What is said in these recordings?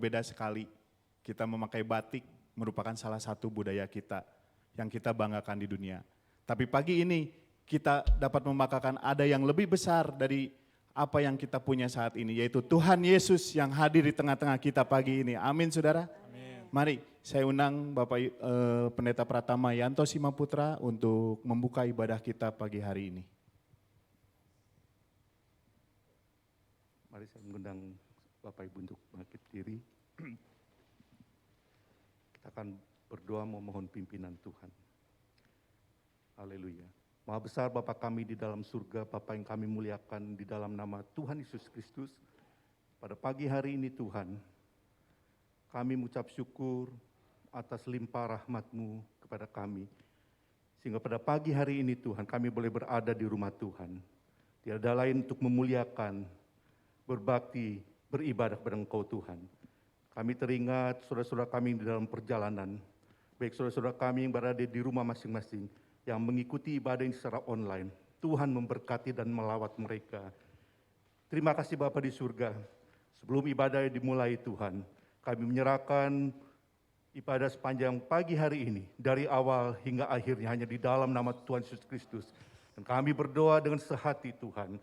beda sekali. Kita memakai batik merupakan salah satu budaya kita yang kita banggakan di dunia. Tapi pagi ini kita dapat membanggakan ada yang lebih besar dari apa yang kita punya saat ini, yaitu Tuhan Yesus yang hadir di tengah-tengah kita pagi ini. Amin saudara. Amin. Mari saya undang Bapak Pendeta Pratama Yanto Simaputra untuk membuka ibadah kita pagi hari ini. Mari saya mengundang Bapak Ibu untuk bangkit diri. Kita akan berdoa memohon pimpinan Tuhan. Haleluya. Maha besar Bapa kami di dalam surga, Bapa yang kami muliakan di dalam nama Tuhan Yesus Kristus. Pada pagi hari ini Tuhan, kami mengucap syukur atas limpah rahmat-Mu kepada kami. Sehingga pada pagi hari ini Tuhan, kami boleh berada di rumah Tuhan. Tiada lain untuk memuliakan, berbakti, beribadah kepada Engkau Tuhan. Kami teringat saudara-saudara kami di dalam perjalanan, baik saudara-saudara kami yang berada di rumah masing-masing, yang mengikuti ibadah ini secara online. Tuhan memberkati dan melawat mereka. Terima kasih Bapa di surga. Sebelum ibadah dimulai Tuhan, kami menyerahkan ibadah sepanjang pagi hari ini, dari awal hingga akhirnya hanya di dalam nama Tuhan Yesus Kristus. Dan kami berdoa dengan sehati Tuhan,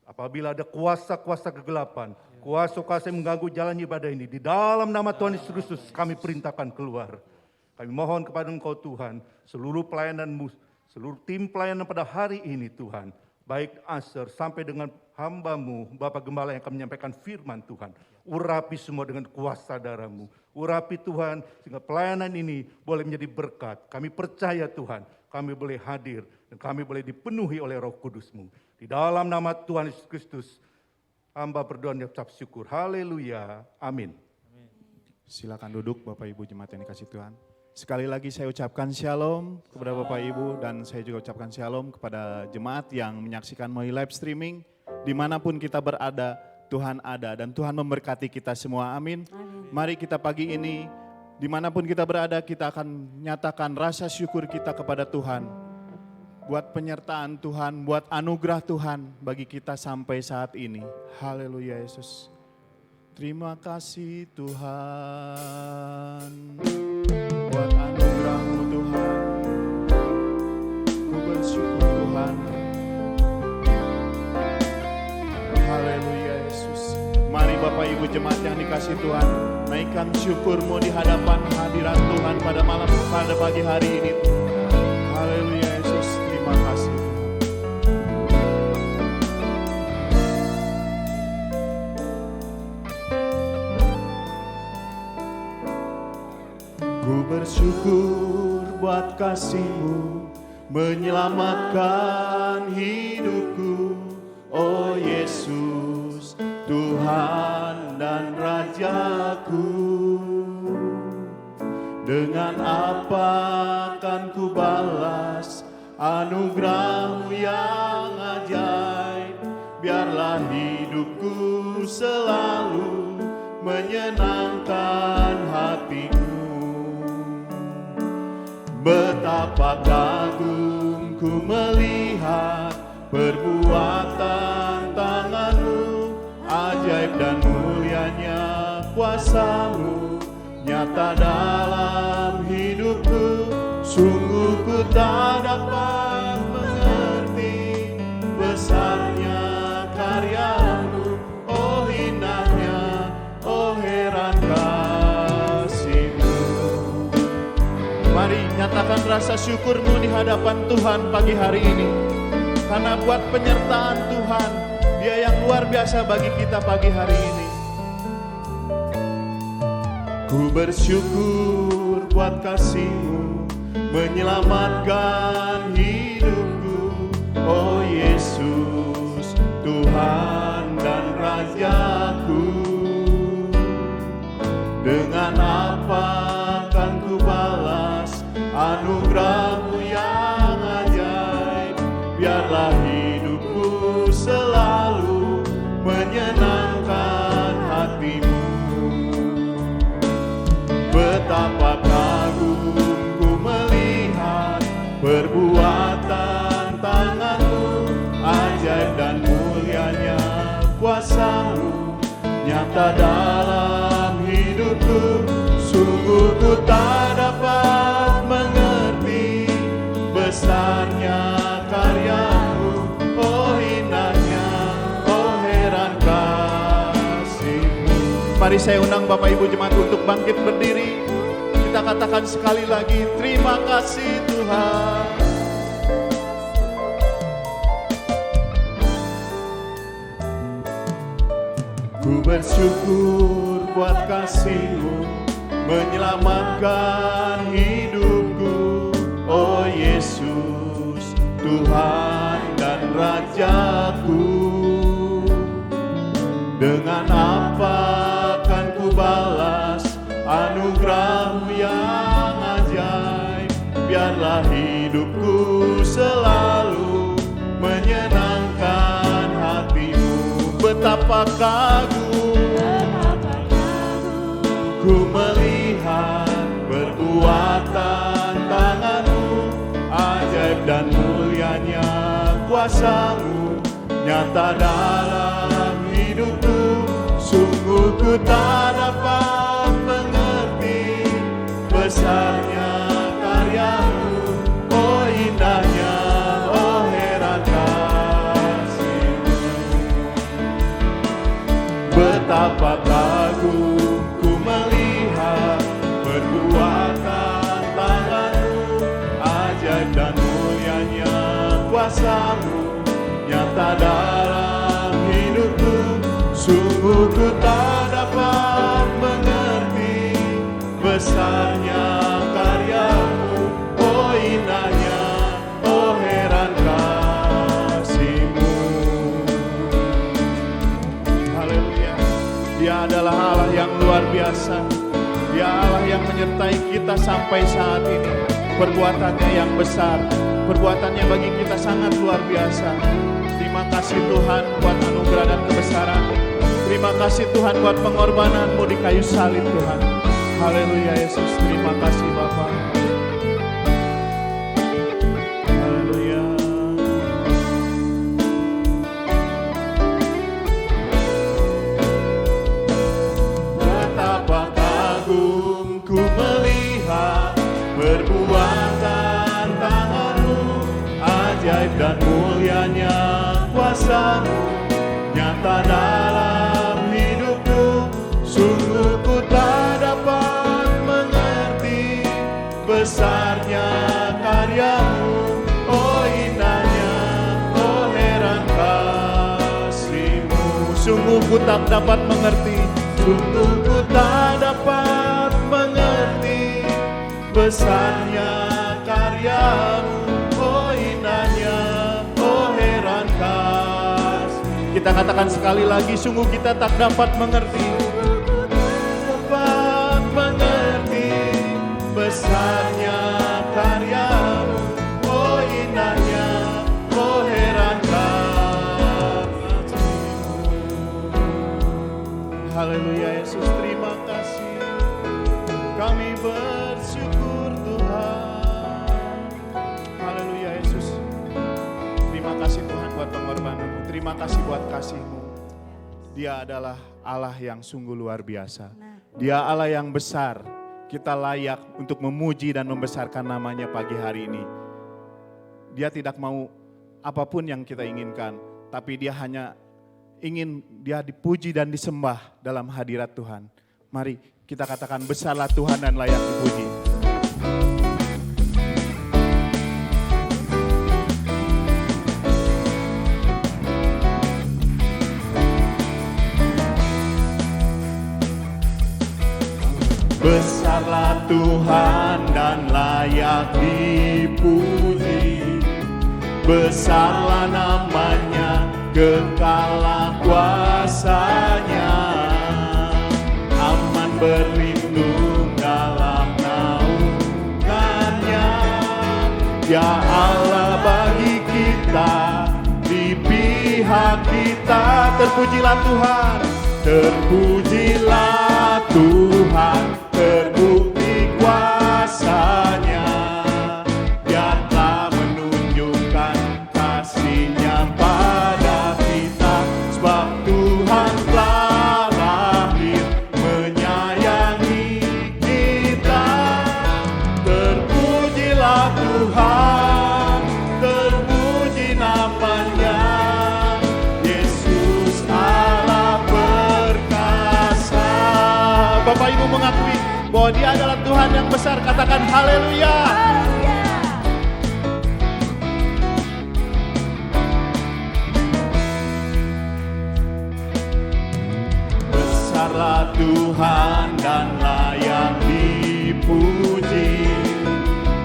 apabila ada kuasa-kuasa kegelapan, kuasa-kuasa yang mengganggu jalan ibadah ini, di dalam nama Tuhan Yesus Kristus kami perintahkan keluar. Kami mohon kepada Engkau Tuhan, seluruh pelayanan-Mu, seluruh tim pelayanan pada hari ini Tuhan, baik Asher sampai dengan hamba-Mu, Bapak Gembala yang akan menyampaikan firman Tuhan. Urapi semua dengan kuasa darah-Mu. Urapi Tuhan, sehingga pelayanan ini boleh menjadi berkat. Kami percaya Tuhan, kami boleh hadir dan kami boleh dipenuhi oleh Roh Kudus-Mu. Di dalam nama Tuhan Yesus Kristus, hamba berdoa dan ucap syukur. Haleluya. Amin. Silakan duduk Bapak Ibu jemaat yang dikasih Tuhan. Sekali lagi saya ucapkan shalom kepada Bapak Ibu dan saya juga ucapkan shalom kepada jemaat yang menyaksikan melalui live streaming. Dimanapun kita berada, Tuhan ada dan Tuhan memberkati kita semua. Amin. Mari kita pagi ini, dimanapun kita berada, kita akan nyatakan rasa syukur kita kepada Tuhan. Buat penyertaan Tuhan, buat anugerah Tuhan bagi kita sampai saat ini. Haleluya Yesus. Terima kasih Tuhan. Buat anugerah-Mu Tuhan, ku bersyukur Tuhan. Haleluya Yesus. Mari Bapak Ibu jemaat yang dikasih Tuhan, naikkan syukur-Mu di hadapan hadirat Tuhan pada pagi hari ini. Haleluya Yesus, terima kasih. Ku bersyukur buat kasih-Mu menyelamatkan hidupku. Oh Yesus, Tuhan dan Rajaku. Dengan apa akan ku balas anugerah-Mu yang ajaib. Biarlah hidupku selalu menyenangkan hatiku. Betapa kagum ku melihat perbuatan tangan-Mu, ajaib dan mulianya kuasa-Mu nyata dalam hidupku. Sungguh ku tak dapat mengerti besarnya karya-Mu, oh indahnya, oh heran kasih-Mu. Mari nyatakan rasa syukur-Mu di hadapan Tuhan pagi hari ini. Karena buat penyertaan Tuhan, Dia yang luar biasa bagi kita pagi hari ini. Ku bersyukur buat kasih-Mu menyelamatkan hidupku. Oh Yesus, Tuhan dan Rajaku. Dengan apa akan ku balas anugerah-Mu yang ajaib. Biarlah hidupku selalu menyenangkan hati-Mu. Betapa kagum ku melihat perbuatan tangan-Mu, ajaib dan mulianya kuasa-Mu nyata dalam hidup. saya undang Bapak Ibu Jemaat untuk bangkit berdiri. Kita katakan sekali lagi, terima kasih Tuhan. Ku bersyukur buat kasih-Mu menyelamatkan hidupku. Oh Yesus, Tuhan dan Rajaku. Dengan apa akan ku balas anugerah-Mu yang ajaib? Biarlah hidupku selalu menyenangkan hati-Mu. Betapa kagum ku melihat perbuatan tangan-Mu, ajaib dan mulianya kuasa-Mu nyata dalam hidupku. Sungguh ku tak dapat mengerti besarnya karya-Mu, oh indahnya, oh heran kasih-Mu. Betapa kagum ku melihat perbuatan tangan-Mu, ajaib dan mulianya kuasa-Mu nyata dalam hidupku. Sungguh ku tak dapat mengerti besarnya karya-Mu, oh indahnya, oh heran kasih-Mu. Haleluya. Dia adalah Allah yang luar biasa. Dia Allah yang menyertai kita sampai saat ini. Perbuatannya yang besar, perbuatannya bagi kita sangat luar biasa. Terima kasih Tuhan buat anugerah dan kebesaran. Terima kasih Tuhan buat pengorbanan-Mu di kayu salib Tuhan. Haleluya Yesus, terima kasih Bapa. Haleluya. Betapa kagum ku melihat perbuatan tangan-Mu, ajaib dan mulianya kuasa-Mu nyata dalam hidupku. Sungguh ku tak dapat mengerti besarnya karya-Mu, oh indahnya, oh heran kasih-Mu. Sungguh ku tak dapat mengerti, sungguh ku tak dapat mengerti besarnya karya-Mu, oh indahnya, oh heran kasih. Kita katakan sekali lagi, sungguh kita tak dapat mengerti, dapat mengerti besarnya karya-Mu, oh indahnya, oh heran kasih-Mu. Haleluya Yesus, terima kasih. Kami bersyukur Tuhan. Haleluya Yesus. Terima kasih Tuhan buat pengorbanan-Mu. Terima kasih buat kasih-Mu. Dia adalah Allah yang sungguh luar biasa. Dia Allah yang besar. Kita layak untuk memuji dan membesarkan namanya pagi hari ini. Dia tidak mau apapun yang kita inginkan, tapi dia hanya ingin dia dipuji dan disembah dalam hadirat Tuhan. Mari kita katakan, besarlah Tuhan dan layak dipuji. Besarlah Tuhan dan layak dipuji. Besarlah namanya, kekalah kuasanya. Aman berlindung dalam naungannya. Ya Allah bagi kita, di pihak kita. Terpujilah Tuhan, terpujilah Tuhan. Terbukti kuasanya, Dia telah menunjukkan kasih-Nya pada kita. Sebab Tuhan telah lahir menyayangi kita. Terpujilah Tuhan, terpuji namanya. Yesus Allah perkasa. Dia adalah Tuhan yang besar, katakan haleluya. Besarlah Tuhan dan layak dipuji,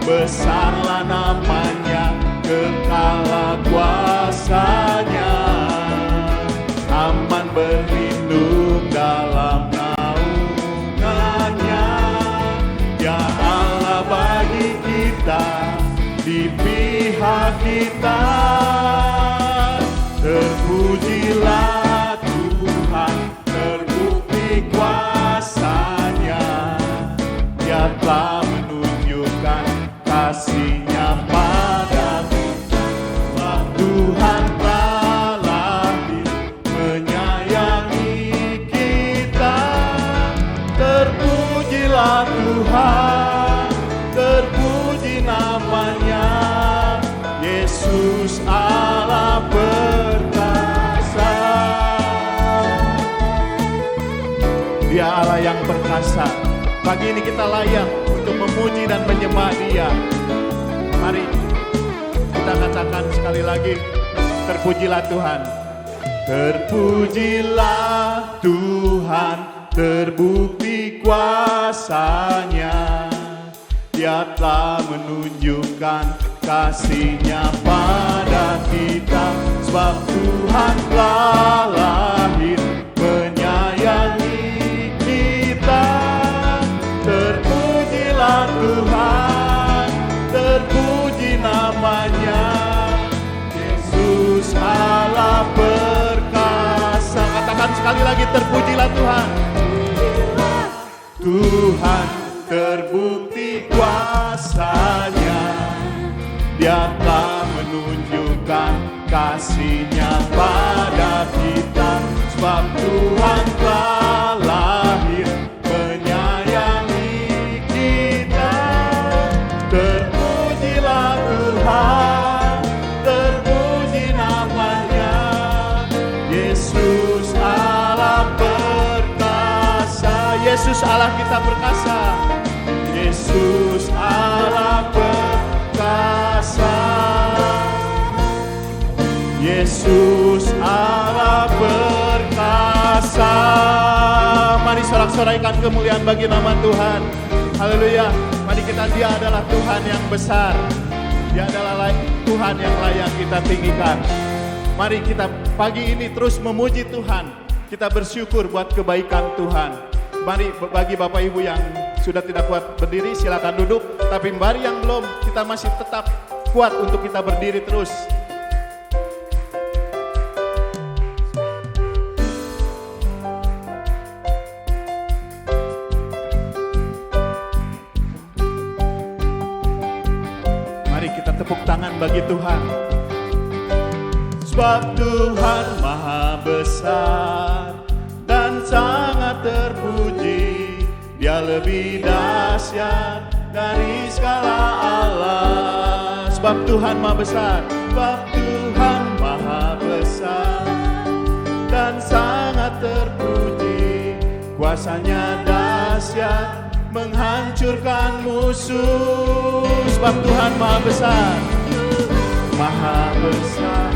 besarlah namanya, kekalah kuasanya, aman berlindung dalam naungannya. Ya Allah bagi kita, di pihak kita, terpujilah Tuhan, terbukti kuasanya. Dia telah menunjukkan kasih-Nya pada kita. Tuhan telah lahir menyayangi kita. Terpujilah Tuhan, terpuji namanya, Yesus Allah perkasa. Dia Allah yang perkasa. Pagi ini kita layak untuk memuji dan menyembah Dia. Mari kita katakan sekali lagi, terpujilah Tuhan. Terpujilah Tuhan, terbukti kuasa-Nya. Dia telah menunjukkan kasih-Nya pada kita. Sebab Tuhan telah lahir menyayangi kita. Terpujilah Tuhan, terpuji namanya, Yesus Allah perkasa. Katakan sekali lagi, terpujilah Tuhan. Tuhan terbukti kuasa-Nya. Dia telah menunjukkan kasih-Nya pada kita. Sebab Tuhan telah lahir menyayangi kita. Terpujilah Tuhan, terpuji namanya, Yesus Allah perkasa. Yesus Allah kita perkasa. Yesus Allah perkasa. Yesus Allah perkasa. Mari sorak-sorai kemuliaan bagi nama Tuhan. Haleluya. Mari kita, Dia adalah Tuhan yang besar. Dia adalah Tuhan yang layak kita tinggikan. Mari kita pagi ini terus memuji Tuhan. Kita bersyukur buat kebaikan Tuhan. Mari bagi Bapak Ibu yang sudah tidak kuat berdiri, silakan duduk. Tapi mari yang belum, kita masih tetap kuat untuk kita berdiri terus. Mari kita tepuk tangan bagi Tuhan. Sebab Tuhan Maha Besar dan sangat terpuji. Dia lebih dahsyat dari segala Allah. Sebab Tuhan Maha Besar, sebab Tuhan Maha Besar dan sangat terpuji. Kuasa-Nya dahsyat menghancurkan musuh. Sebab Tuhan Maha Besar, Maha Besar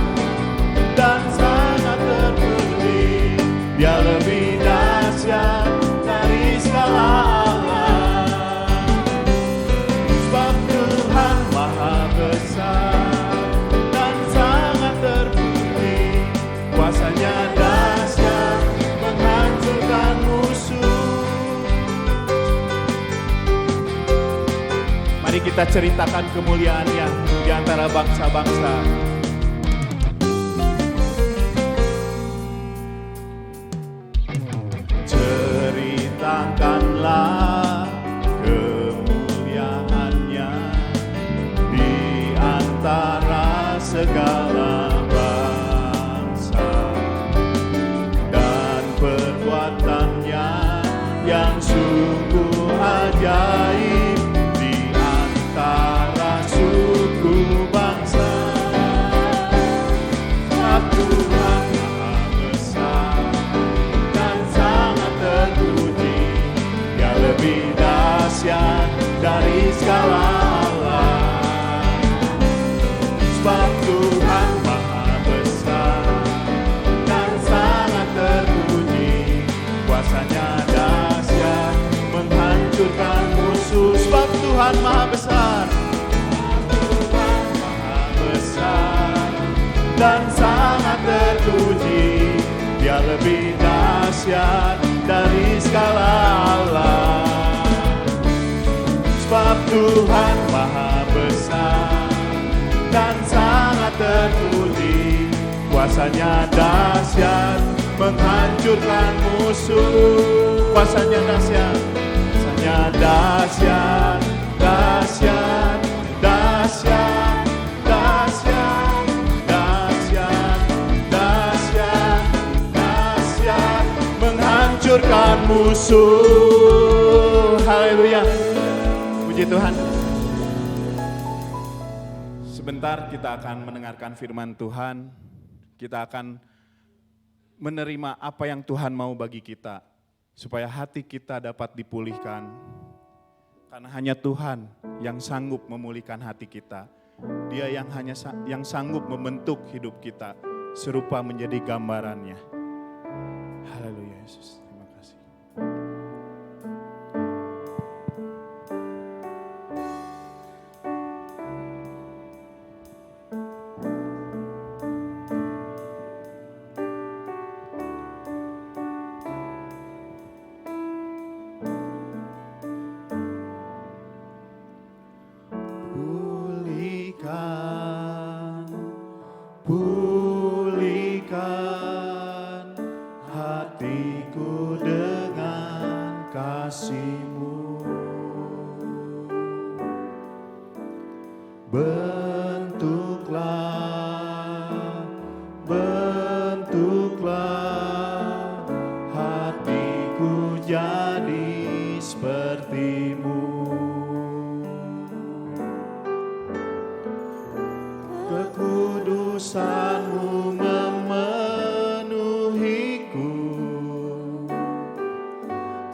dan sangat terpuji. Dia lebih dahsyat dari segala Allah. Sebab Tuhan Maha Besar dan sangat terpuji. Kuasa-Nya dahsyat menghancurkan musuh. Mari kita ceritakan kemuliaan-Nya di antara bangsa-bangsa. Ceritakanlah kemuliaan-Nya di antara segala bangsa, dan perbuatan-Nya yang sungguh ajaib di antara suku bangsa. maha besar, maha besar dan sangat terpuji. Dia lebih dahsyat dari segala Allah. Sebab Tuhan maha besar dan sangat terpuji. Kuasanya dahsyat menghancurkan musuh. Kuasanya dahsyat, kuasanya dahsyat, dahsyat, dahsyat, dahsyat, dahsyat, dahsyat, dahsyat, menghancurkan musuh. Haleluya, puji Tuhan. Sebentar kita akan mendengarkan firman Tuhan. Kita akan menerima apa yang Tuhan mau bagi kita, supaya hati kita dapat dipulihkan. Karena hanya Tuhan yang sanggup memulihkan hati kita. Dia yang sanggup membentuk hidup kita serupa menjadi gambarannya. Haleluya Yesus, terima kasih. Pulihkan hatiku dengan kasih-Mu. Bentuklah, bentuklah hatiku jadi seperti-Mu. Kekudusan-Mu memenuhiku,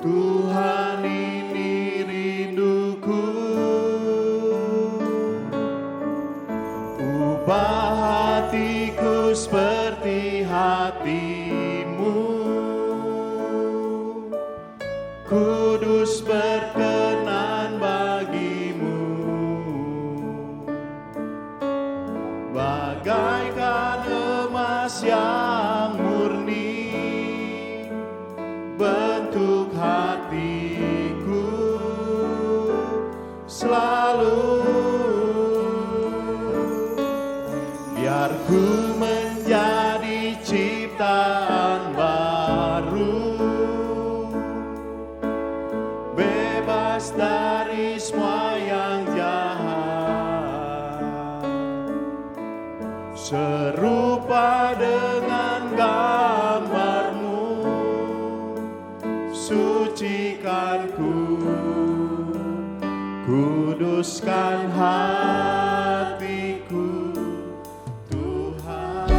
Tuhan ini rinduku. Ubah hatiku seperti hati-Mu, kudus berkenan bagi-Mu. Bagaikan emas yang murni, bentuk hatiku selalu. Biar ku menjadi ciptaan baru, bebas dari semua yang jahat, serupa dengan gambar-Mu. Sucikan ku, kuduskan hatiku, Tuhan.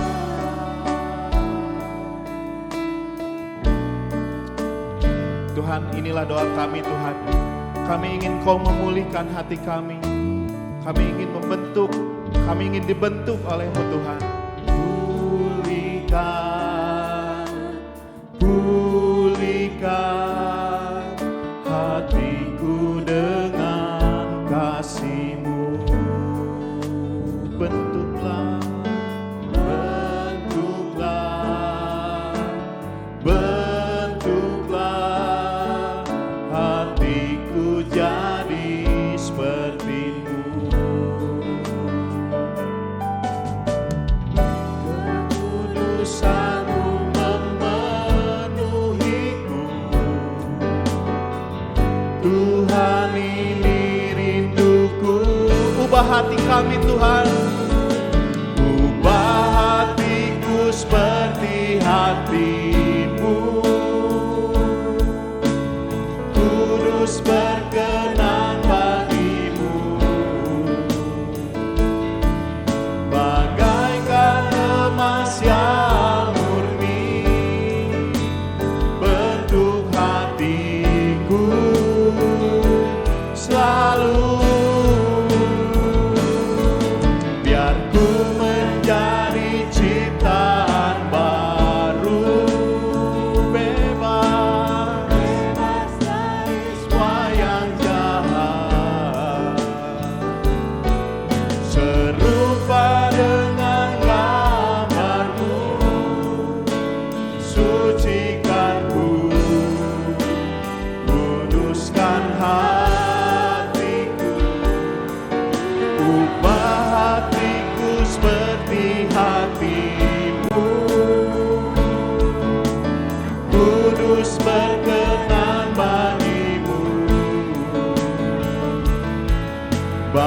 Tuhan, inilah doa kami Tuhan. Kami ingin Kau memulihkan hati kami. Kami ingin membentuk, kami ingin dibentuk oleh-Mu Tuhan. Pulihkan, pulihkan hatiku dengan kasih-Mu. Bentuklah, bentuklah, bentuklah hatiku jadi seperti-Mu. Kekudusan-Mu memenuhiku, Tuhan ini rinduku. Ubah hati kami Tuhan, ubah hatiku seperti hati-Mu, kudus berkenan bagi-Mu. Bagaikan emas yang murni, bentuk hatiku selalu.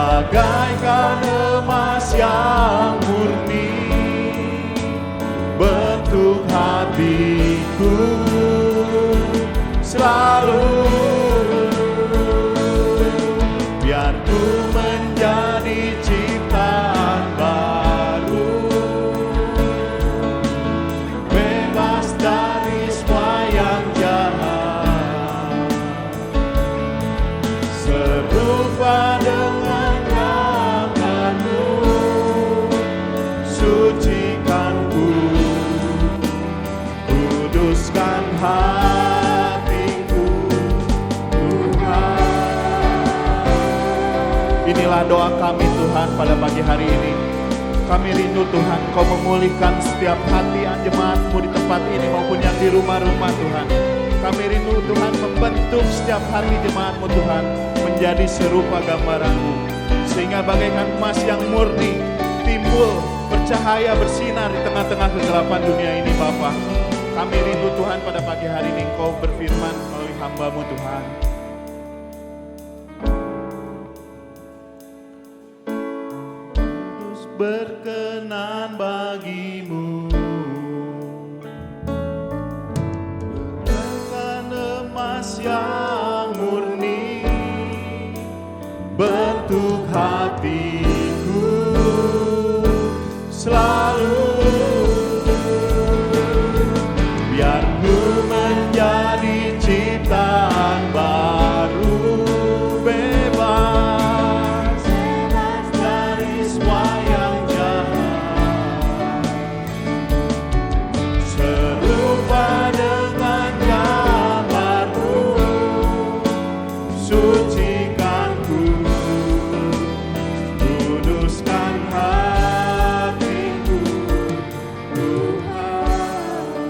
bagaikan emas yang murni, bentuk hatiku selalu. Biar ku menjadi ciptaan baru, bebas dari semua yang jahat, serupa dengan nyatamu. Sucikan ku, kuduskan hatiku, Tuhan. Inilah doa kami Tuhan pada pagi hari ini. Kami rindu Tuhan, Kau memulihkan setiap hati jemaat-Mu di tempat ini maupun yang di rumah-rumah Tuhan. Kami rindu Tuhan membentuk setiap hati jemaat-Mu Tuhan menjadi serupa gambaran-Mu, sehingga bagaikan emas yang murni timbul, bercahaya, bersinar di tengah-tengah kegelapan dunia ini Bapa. Kami rindu Tuhan pada pagi hari ini Engkau berfirman melalui hamba-Mu Tuhan. Kudus berkenan bagimu, bagaikan emas yang murni, bentuk hatiku selalu. Biar ku menjadi ciptaan baru, bebas dari semua yang jahat, serupa dengan gambar-Mu. Sucikan ku, kuduskan hatiku, Tuhan.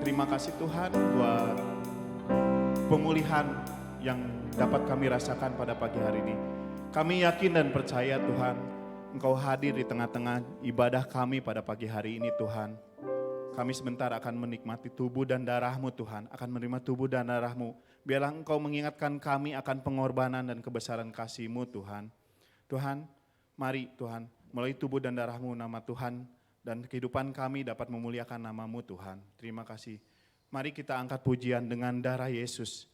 Terima kasih Tuhan buat pemulihan yang dapat kami rasakan pada pagi hari ini. Kami yakin dan percaya Tuhan, Engkau hadir di tengah-tengah ibadah kami pada pagi hari ini Tuhan. Kami sebentar akan menikmati tubuh dan darah-Mu Tuhan, akan menerima tubuh dan darah-Mu. Biarlah Engkau mengingatkan kami akan pengorbanan dan kebesaran kasih-Mu Tuhan. Tuhan, mari Tuhan, melalui tubuh dan darah-Mu, nama Tuhan dan kehidupan kami dapat memuliakan nama-Mu Tuhan. Terima kasih. Mari kita angkat pujian dengan darah Yesus.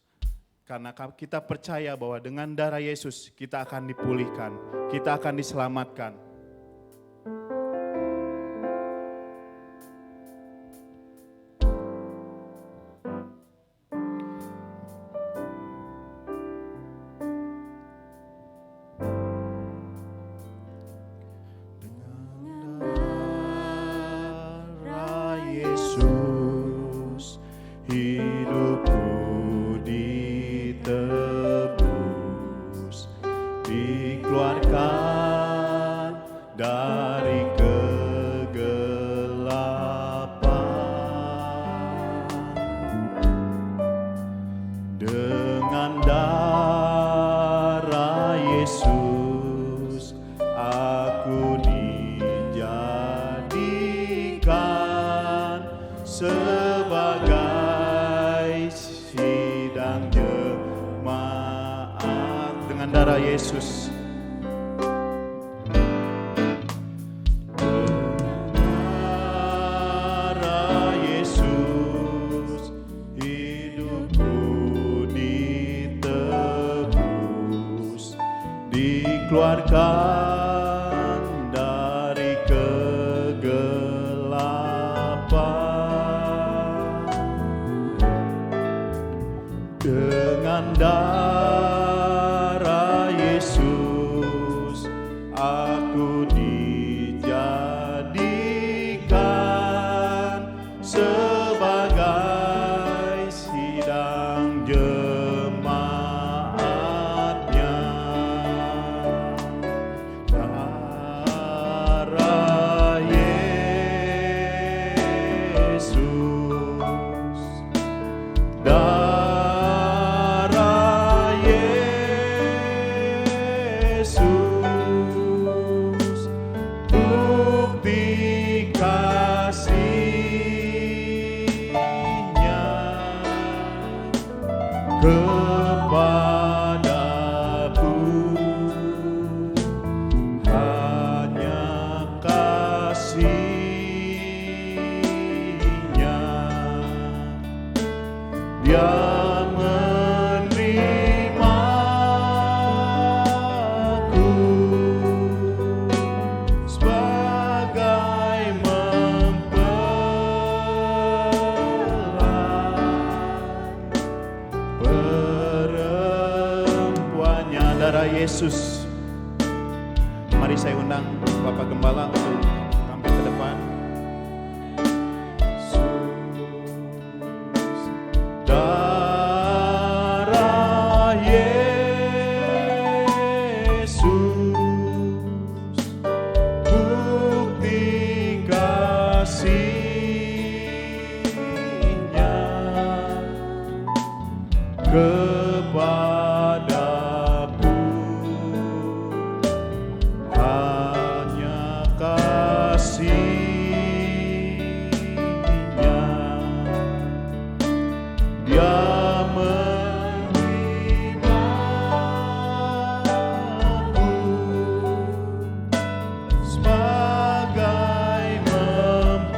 Karena kita percaya bahwa dengan darah Yesus kita akan dipulihkan, kita akan diselamatkan. Yesus. Darah Yesus, hidupku ditebus, dikeluarkan dari kegelapan. Dengan darah Yesus, aku dijadikan sebagai sidang jemaatnya. kepada Yesus. Mari saya undang Bapak Gembala untuk tampil ke depan. Darah Yesus, bukti kasih-Nya kepadaku, hanya kasih-Nya. Dia menerimaku sebagai mempelai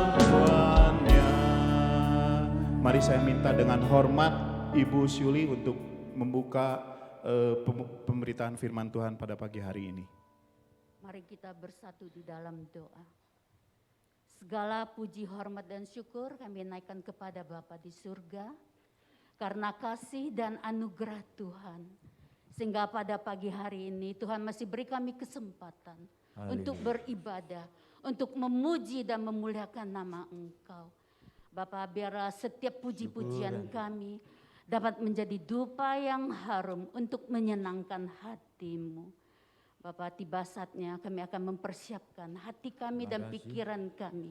perempuannya. Mari saya minta dengan hormat Ibu Syuli untuk membuka pemberitaan firman Tuhan pada pagi hari ini. Mari kita bersatu di dalam doa. Segala puji, hormat, dan syukur kami naikkan kepada Bapa di surga, karena kasih dan anugerah Tuhan. Sehingga pada pagi hari ini Tuhan masih beri kami kesempatan untuk beribadah, untuk memuji dan memuliakan nama Engkau. Bapak, biarlah setiap puji-pujian kami dapat menjadi dupa yang harum untuk menyenangkan hati-Mu. Bapak, tiba saatnya kami akan mempersiapkan hati kami dan pikiran kami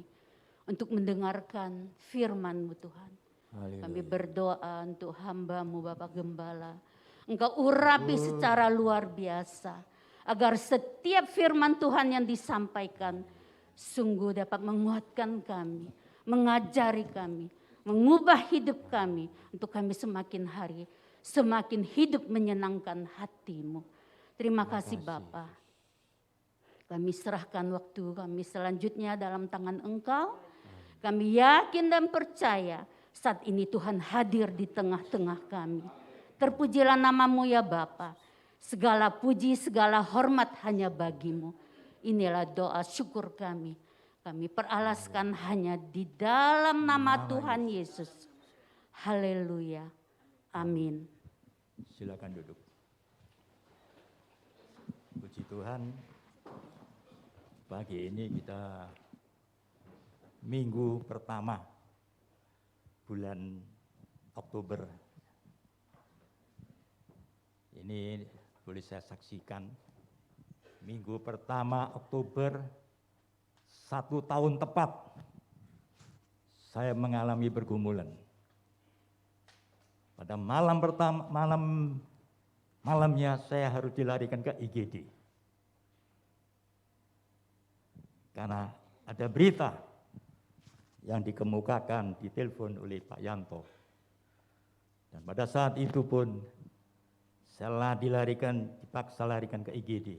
untuk mendengarkan firman-Mu Tuhan. Kami berdoa untuk hamba-Mu Bapak Gembala. Engkau urapi secara luar biasa. Agar setiap firman Tuhan yang disampaikan sungguh dapat menguatkan kami, mengajari kami, mengubah hidup kami. Untuk kami semakin hari, semakin hidup menyenangkan hati-Mu. Terima kasih Bapa. Kami serahkan waktu kami selanjutnya dalam tangan Engkau. Kami yakin dan percaya saat ini Tuhan hadir di tengah-tengah kami. Terpujilah nama-Mu ya Bapa. Segala puji, segala hormat hanya bagi-Mu. Inilah doa syukur kami. Kami peralaskan hanya di dalam nama Tuhan Yesus. Haleluya. Amin. Silakan duduk. Puji Tuhan, pagi ini kita minggu pertama bulan Oktober. Ini boleh saya saksikan, minggu pertama Oktober, 1 tahun tepat saya mengalami pergumulan. Pada malam pertama, malamnya saya harus dilarikan ke IGD. Karena ada berita yang dikemukakan, ditelepon oleh Pak Yanto. Dan pada saat itu pun saya dipaksa larikan ke IGD.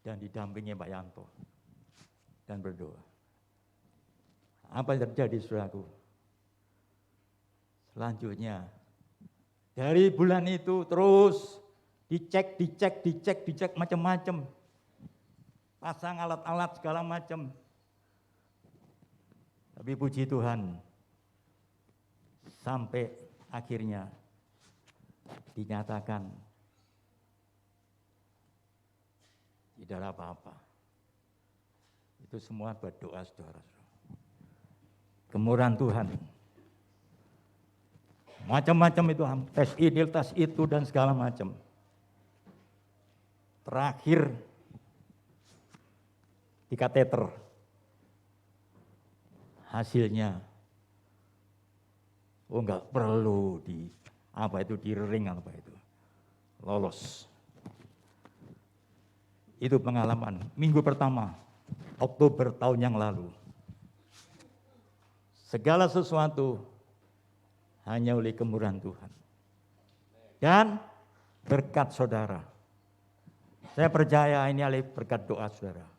Dan didampingi Pak Yanto. Dan berdoa. Apa yang terjadi saudaraku? Selanjutnya, dari bulan itu terus dicek macam-macam. Pasang alat-alat segala macam. Tapi puji Tuhan, sampai akhirnya dinyatakan tidak ada apa-apa. Itu semua berdoa saudara. Kemurahan Tuhan. Macam-macam itu, tes ini, tes itu, dan segala macam. Terakhir di kateter, hasilnya, enggak perlu di ring apa itu, lolos. Itu pengalaman minggu pertama Oktober tahun yang lalu. Segala sesuatu hanya oleh kemurahan Tuhan. Dan berkat saudara. Saya percaya ini oleh berkat doa saudara.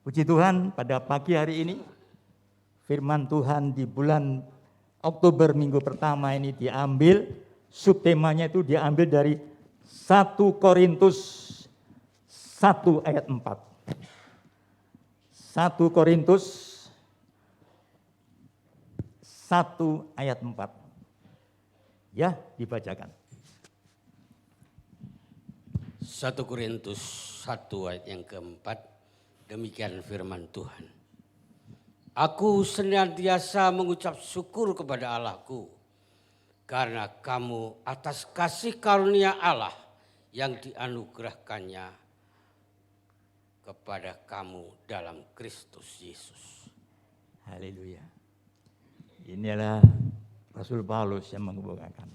Puji Tuhan, pada pagi hari ini, firman Tuhan di bulan Oktober minggu pertama ini diambil, subtemanya itu diambil dari 1 Korintus 1 ayat 4. 1 Korintus 1 ayat 4. Ya, dibacakan. 1 Korintus 1 ayat yang keempat, demikian firman Tuhan. Aku senantiasa mengucap syukur kepada Allahku karena kamu atas kasih karunia Allah yang dianugerahkannya kepada kamu dalam Kristus Yesus. Haleluya. Inilah Rasul Paulus yang mengemukakan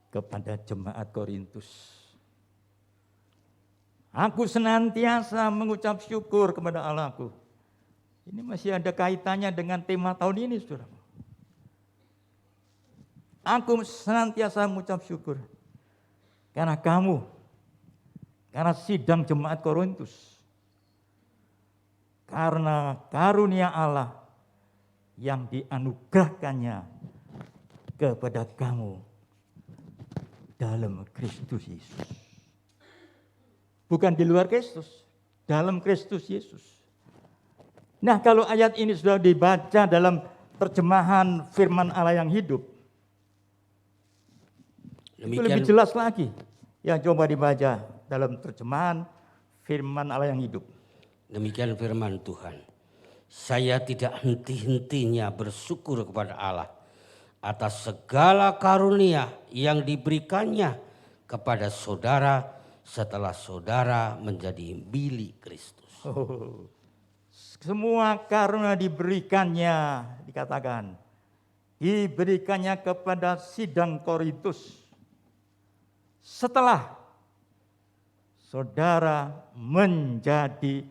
kepada jemaat Korintus. Aku senantiasa mengucap syukur kepada Allahku. Ini masih ada kaitannya dengan tema tahun ini, saudara. Aku senantiasa mengucap syukur karena kamu, karena sidang jemaat Korintus, karena karunia Allah yang dianugerahkannya kepada kamu dalam Kristus Yesus. Bukan di luar Kristus, dalam Kristus Yesus. Nah, kalau ayat ini sudah dibaca dalam terjemahan firman Allah yang hidup, itu lebih jelas lagi. Ya, coba dibaca dalam terjemahan firman Allah yang hidup. Demikian firman Tuhan. Saya tidak henti-hentinya bersyukur kepada Allah atas segala karunia yang diberikannya kepada saudara setelah saudara menjadi milik Kristus. Oh, semua karunia diberikannya, diberikannya kepada sidang Korintus setelah saudara menjadi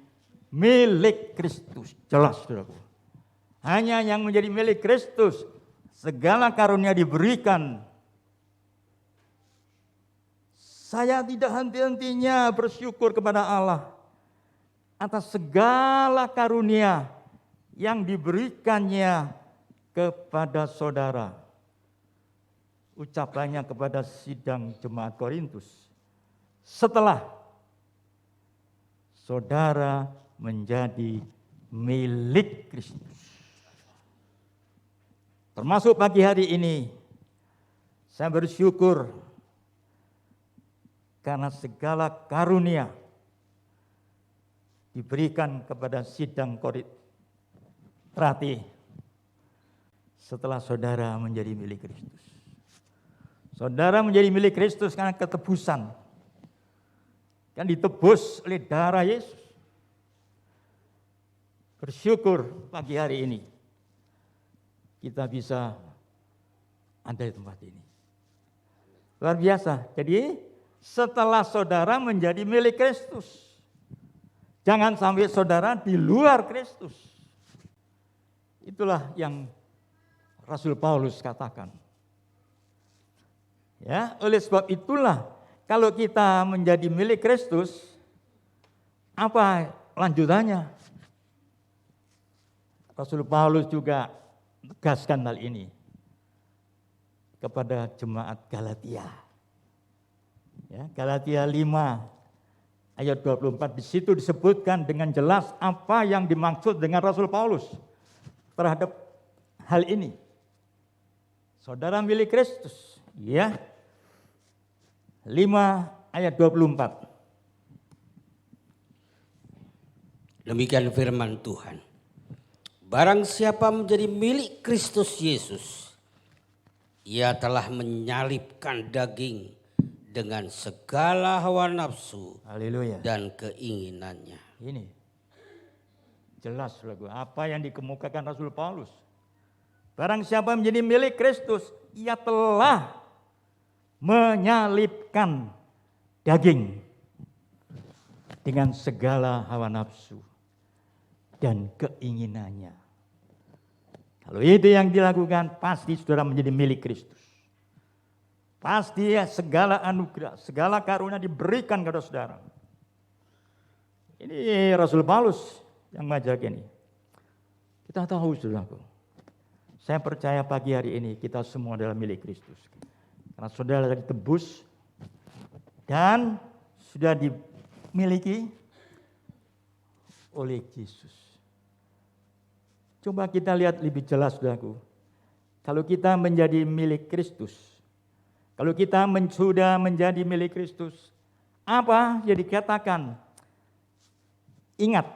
milik Kristus. Jelas, saudaraku. Hanya yang menjadi milik Kristus, segala karunia diberikan. Saya tidak henti-hentinya bersyukur kepada Allah atas segala karunia yang diberikannya kepada saudara. Ucapannya kepada sidang jemaat Korintus. Setelah saudara menjadi milik Kristus. Termasuk pagi hari ini, saya bersyukur karena segala karunia diberikan kepada sidang Korintus setelah saudara menjadi milik Kristus. Saudara menjadi milik Kristus karena ketebusan. Kan ditebus oleh darah Yesus. Bersyukur pagi hari ini kita bisa ada di tempat ini. Luar biasa. Jadi setelah saudara menjadi milik Kristus, jangan sampai saudara di luar Kristus. Itulah yang Rasul Paulus katakan. Ya, oleh sebab itulah kalau kita menjadi milik Kristus, apa lanjutannya? Rasul Paulus juga tegaskan hal ini kepada jemaat Galatia. Ya, Galatia 5 ayat 24, di situ disebutkan dengan jelas apa yang dimaksud dengan Rasul Paulus terhadap hal ini. Saudara milik Kristus, ya. 5 ayat 24. Demikian firman Tuhan. Barang siapa menjadi milik Kristus Yesus, ia telah menyalibkan daging dengan segala hawa nafsu Haleluya. dan keinginannya. Ini jelas lagu apa yang dikemukakan Rasul Paulus. Barang siapa menjadi milik Kristus, ia telah menyalibkan daging dengan segala hawa nafsu dan keinginannya. Kalau itu yang dilakukan, pasti saudara menjadi milik Kristus. Pasti segala anugerah, segala karunia diberikan kepada saudara. Ini Rasul Paulus yang mengajak ini. Kita tahu, saudaraku. Saya percaya pagi hari ini kita semua adalah milik Kristus. Karena saudara ditebus dan sudah dimiliki oleh Yesus. Coba kita lihat lebih jelas, saudaraku. Kalau kita menjadi milik Kristus, kalau kita sudah menjadi milik Kristus, apa yang dikatakan? Ingat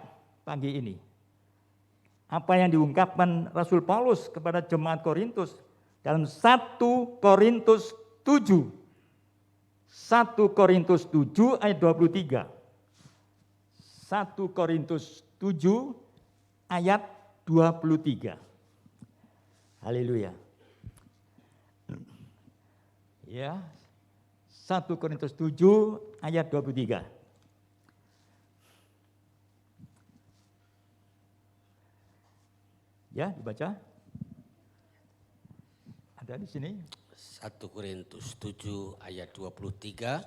pagi ini, apa yang diungkapkan Rasul Paulus kepada jemaat Korintus dalam 1 Korintus 7. 1 Korintus 7 ayat 23. 1 Korintus 7 ayat 23. Haleluya. Ya. 1 Korintus 7 ayat 23. Ya, dibaca. Ada di sini. 1 Korintus 7 ayat 23,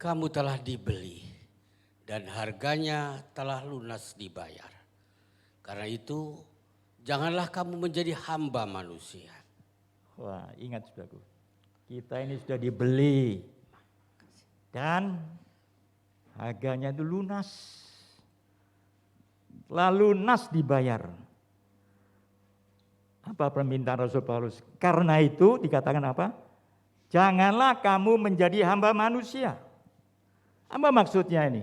kamu telah dibeli dan harganya telah lunas dibayar. Karena itu janganlah kamu menjadi hamba manusia. Wah, ingat saudaraku, kita ini sudah dibeli dan harganya itu lunas. Lalu lunas dibayar. Apa permintaan Rasul Paulus? Karena itu dikatakan apa? Janganlah kamu menjadi hamba manusia. Apa maksudnya ini?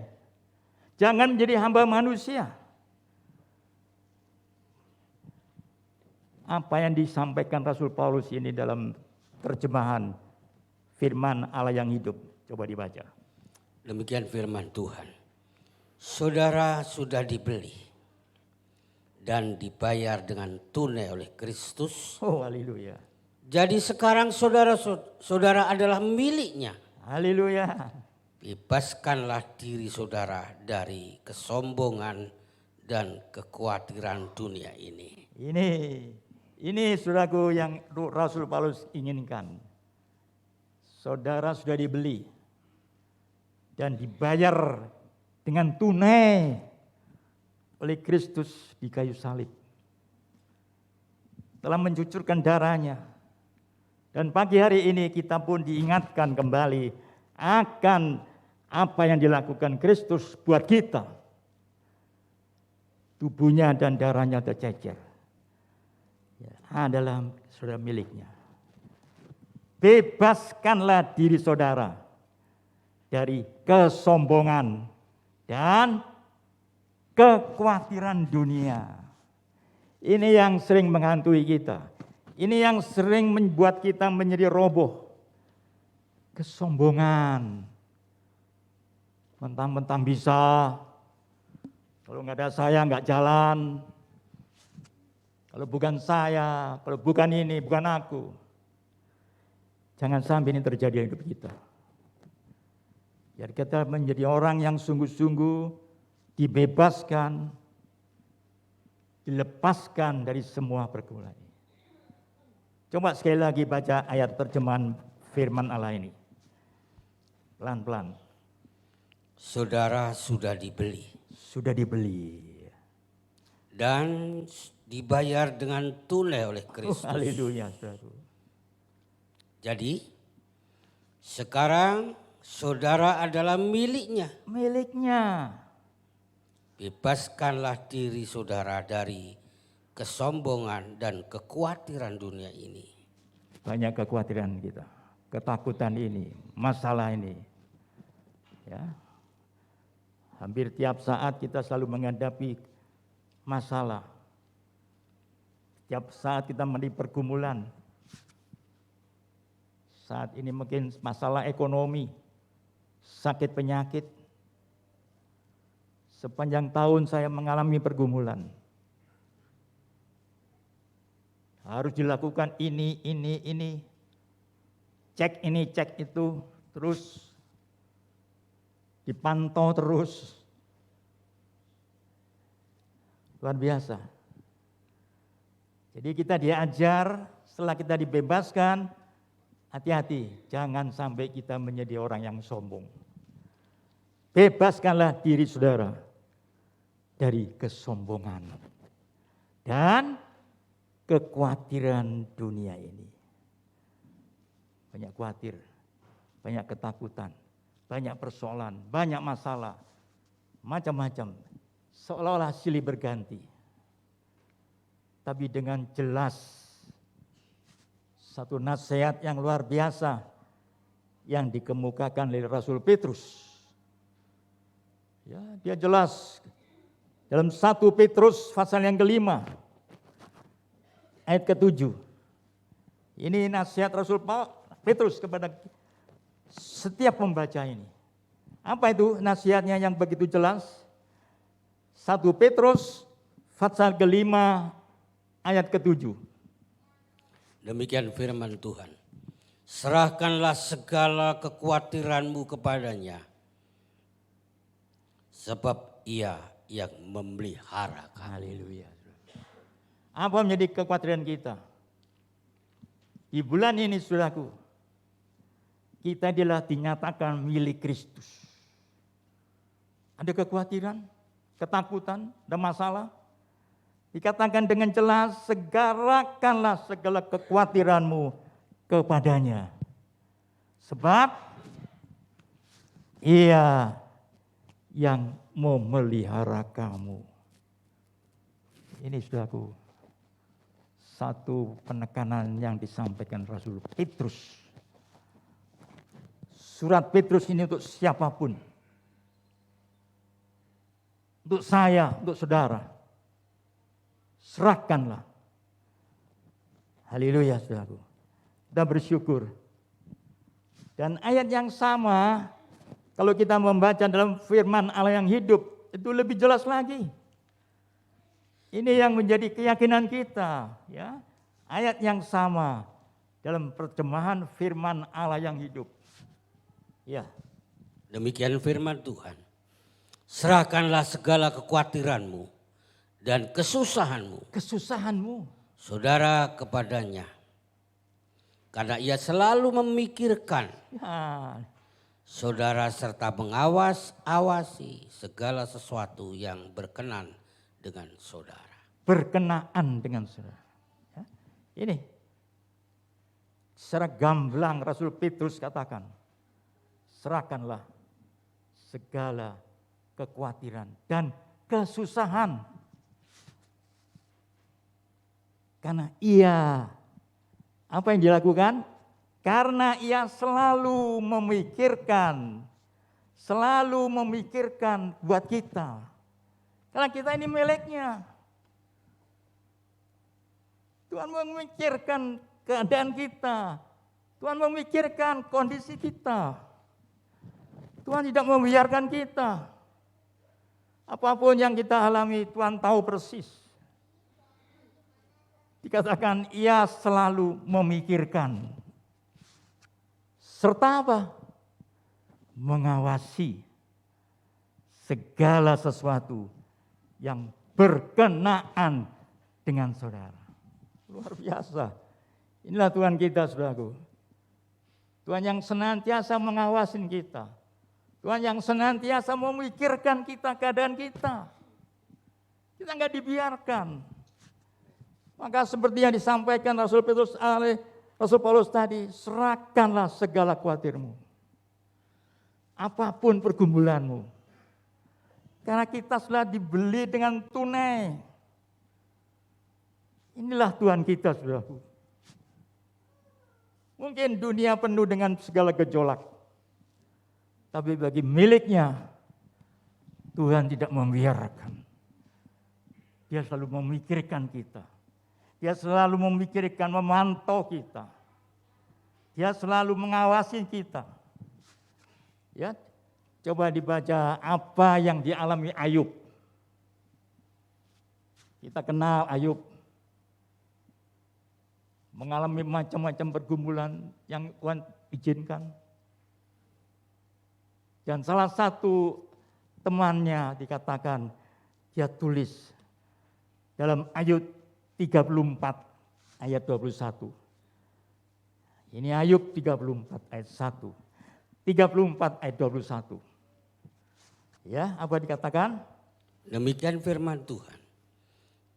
Jangan menjadi hamba manusia. Apa yang disampaikan Rasul Paulus ini dalam terjemahan firman Allah yang hidup? Coba dibaca. Demikian firman Tuhan. Saudara sudah dibeli dan dibayar dengan tunai oleh Kristus. Oh, haleluya. Jadi sekarang saudara adalah miliknya. Haleluya. Bebaskanlah diri saudara dari kesombongan dan kekhawatiran dunia ini. Ini saudaraku yang Rasul Paulus inginkan. Saudara sudah dibeli dan dibayar dengan tunai oleh Kristus di kayu salib. Telah mencucurkan darahnya. Dan pagi hari ini kita pun diingatkan kembali akan apa yang dilakukan Kristus buat kita. Tubuhnya dan darahnya tercecer. Adalah saudara miliknya. Bebaskanlah diri saudara dari kesombongan dan kekhawatiran dunia. Ini yang sering menghantui kita. Ini yang sering membuat kita menjadi roboh. Kesombongan. Mentang-mentang bisa. Kalau nggak ada saya nggak jalan. Kalau bukan saya, kalau bukan ini, bukan aku. Jangan sampai ini terjadi di hidup kita. Biar kita menjadi orang yang sungguh-sungguh dibebaskan, dilepaskan dari semua pergumulan. Coba sekali lagi baca ayat terjemahan firman Allah ini. Pelan-pelan. Saudara sudah dibeli. Sudah dibeli. Dan dibayar dengan tunai oleh Kristus. Haleluya, saudara. Jadi sekarang saudara adalah miliknya. Miliknya. Bebaskanlah diri saudara dari kesombongan dan kekhawatiran dunia ini. Banyak kekhawatiran kita, ketakutan ini, masalah ini. Ya. Hampir tiap saat kita selalu menghadapi masalah. Tiap saat kita menghadapi pergumulan. Saat ini mungkin masalah ekonomi, sakit penyakit. Sepanjang tahun saya mengalami pergumulan. Harus dilakukan ini. Cek ini, cek itu. Terus dipantau terus. Luar biasa. Jadi kita diajar setelah kita dibebaskan, hati-hati. Jangan sampai kita menjadi orang yang sombong. Bebaskanlah diri saudara dari kesombongan dan kekhawatiran dunia ini. Banyak khawatir, banyak ketakutan, banyak persoalan, banyak masalah, macam-macam. Seolah-olah silih berganti. tapi dengan jelas. Satu nasihat yang luar biasa yang dikemukakan oleh Rasul Petrus. Ya, dia jelas dalam 1 Petrus pasal yang kelima ayat ke-7. Ini nasihat Rasul Petrus kepada setiap pembaca ini. Apa itu nasihatnya yang begitu jelas? 1 Petrus pasal kelima ayat ke-7. Demikian firman Tuhan. Serahkanlah segala kekhawatiranmu kepadanya, sebab Ia yang memelihara kamu. Haleluya. Apa menjadi kekhawatiran kita? Di bulan ini, saudaraku, kita adalah dinyatakan milik Kristus. Ada kekhawatiran, ketakutan, ada masalah? Dikatakan dengan jelas, segerakanlah segala kekhawatiranmu kepadanya. Sebab Ia yang memelihara kamu. Ini saudaraku, satu penekanan yang disampaikan Rasul Petrus. Surat Petrus ini untuk siapapun. Untuk saya, untuk saudara. Serahkanlah. Haleluya, saudaraku. Kita bersyukur. Dan ayat yang sama, kalau kita membaca dalam firman Allah yang hidup, itu lebih jelas lagi. Ini yang menjadi keyakinan kita. Ya. Ayat yang sama dalam terjemahan firman Allah yang hidup. Ya. Demikian firman Tuhan. Serahkanlah segala kekhawatiranmu dan kesusahanmu, saudara, kepadanya. Karena Ia selalu memikirkan saudara serta mengawasi segala sesuatu yang berkenan dengan saudara. Berkenaan dengan saudara. Ya. Ini secara gamblang Rasul Petrus katakan, serahkanlah segala kekhawatiran dan kesusahan. Karena Ia, apa yang dilakukan? Karena Ia selalu memikirkan buat kita. Karena kita ini miliknya. Tuhan memikirkan keadaan kita. Tuhan memikirkan kondisi kita. Tuhan tidak membiarkan kita. Apapun yang kita alami, Tuhan tahu persis. Dikatakan Ia selalu memikirkan. Serta apa? Mengawasi segala sesuatu yang berkenaan dengan saudara. Luar biasa. Inilah Tuhan kita, saudaraku. Tuhan yang senantiasa mengawasin kita. Tuhan yang senantiasa memikirkan kita, keadaan kita. Kita enggak dibiarkan. Maka seperti yang disampaikan Rasul Petrus oleh Rasul Paulus tadi, serahkanlah segala khawatirmu. Apapun pergumulanmu. Karena kita sudah dibeli dengan tunai. Inilah Tuhan kita, saudaraku. Mungkin dunia penuh dengan segala gejolak. Tapi bagi miliknya, Tuhan tidak membiarkan. Dia selalu memikirkan kita. Dia selalu memikirkan, memantau kita. Dia selalu mengawasi kita. Ya, coba dibaca apa yang dialami Ayub. Kita kenal Ayub. Mengalami macam-macam pergumulan yang Tuhan izinkan. Dan salah satu temannya dikatakan, dia tulis dalam Ayub 34 ayat 21. Ini Ayub 34 ayat 1. 34 ayat 21. Ya, apa dikatakan? Demikian firman Tuhan.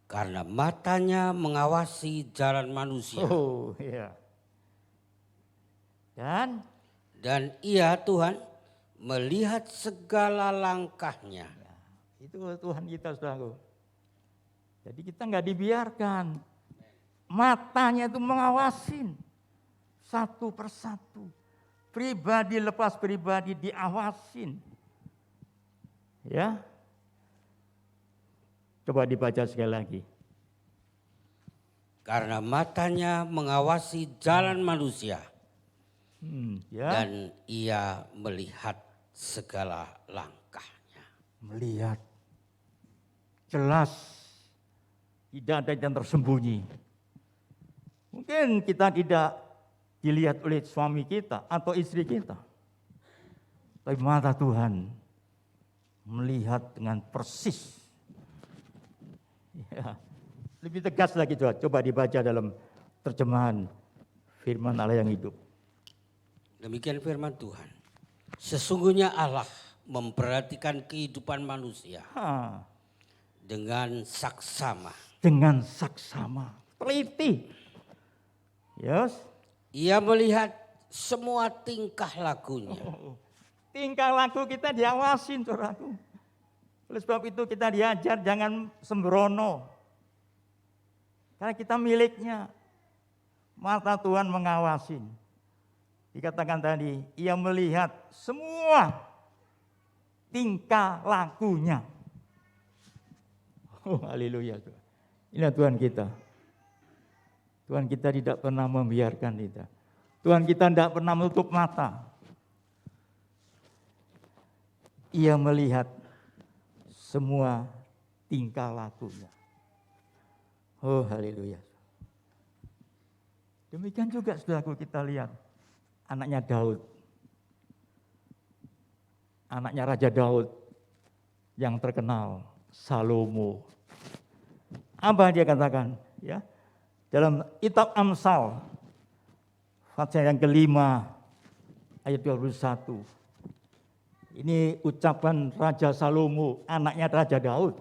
Karena matanya mengawasi jalan manusia. Oh, iya. Dan Ia Tuhan melihat segala langkahnya. itu Tuhan kita, saudaraku. Jadi kita nggak dibiarkan. Matanya itu mengawasin satu persatu. Pribadi lepas pribadi diawasin. Ya. Coba dibaca sekali lagi. Karena matanya mengawasi jalan manusia Ya. dan ia melihat segala langkahnya. Melihat jelas, tidak ada yang tersembunyi. Mungkin kita tidak dilihat oleh suami kita atau istri kita, tapi mata Tuhan melihat dengan persis. Ya. Lebih tegas lagi, coba dibaca dalam terjemahan firman Allah yang hidup. Demikian firman Tuhan. Sesungguhnya Allah memperhatikan kehidupan manusia dengan saksama. Dengan saksama, teliti. Yes. Ia melihat semua tingkah lakunya. Tingkah laku kita diawasin, saudaraku. Oleh sebab itu kita diajar jangan sembrono. Karena kita miliknya. Mata Tuhan mengawasin. Dikatakan tadi, ia melihat semua tingkah lakunya. Oh, haleluya. Inilah Tuhan kita. Tuhan kita tidak pernah membiarkan kita. Tuhan kita tidak pernah menutup mata. Ia melihat semua tingkah lakunya. Oh, haleluya. Demikian juga saudaraku kita lihat anaknya Daud. Anaknya Raja Daud yang terkenal, Salomo. Apa dia katakan? Ya, dalam kitab Amsal, pasal yang kelima, ayat 21. Ini ucapan Raja Salomo, anaknya Raja Daud.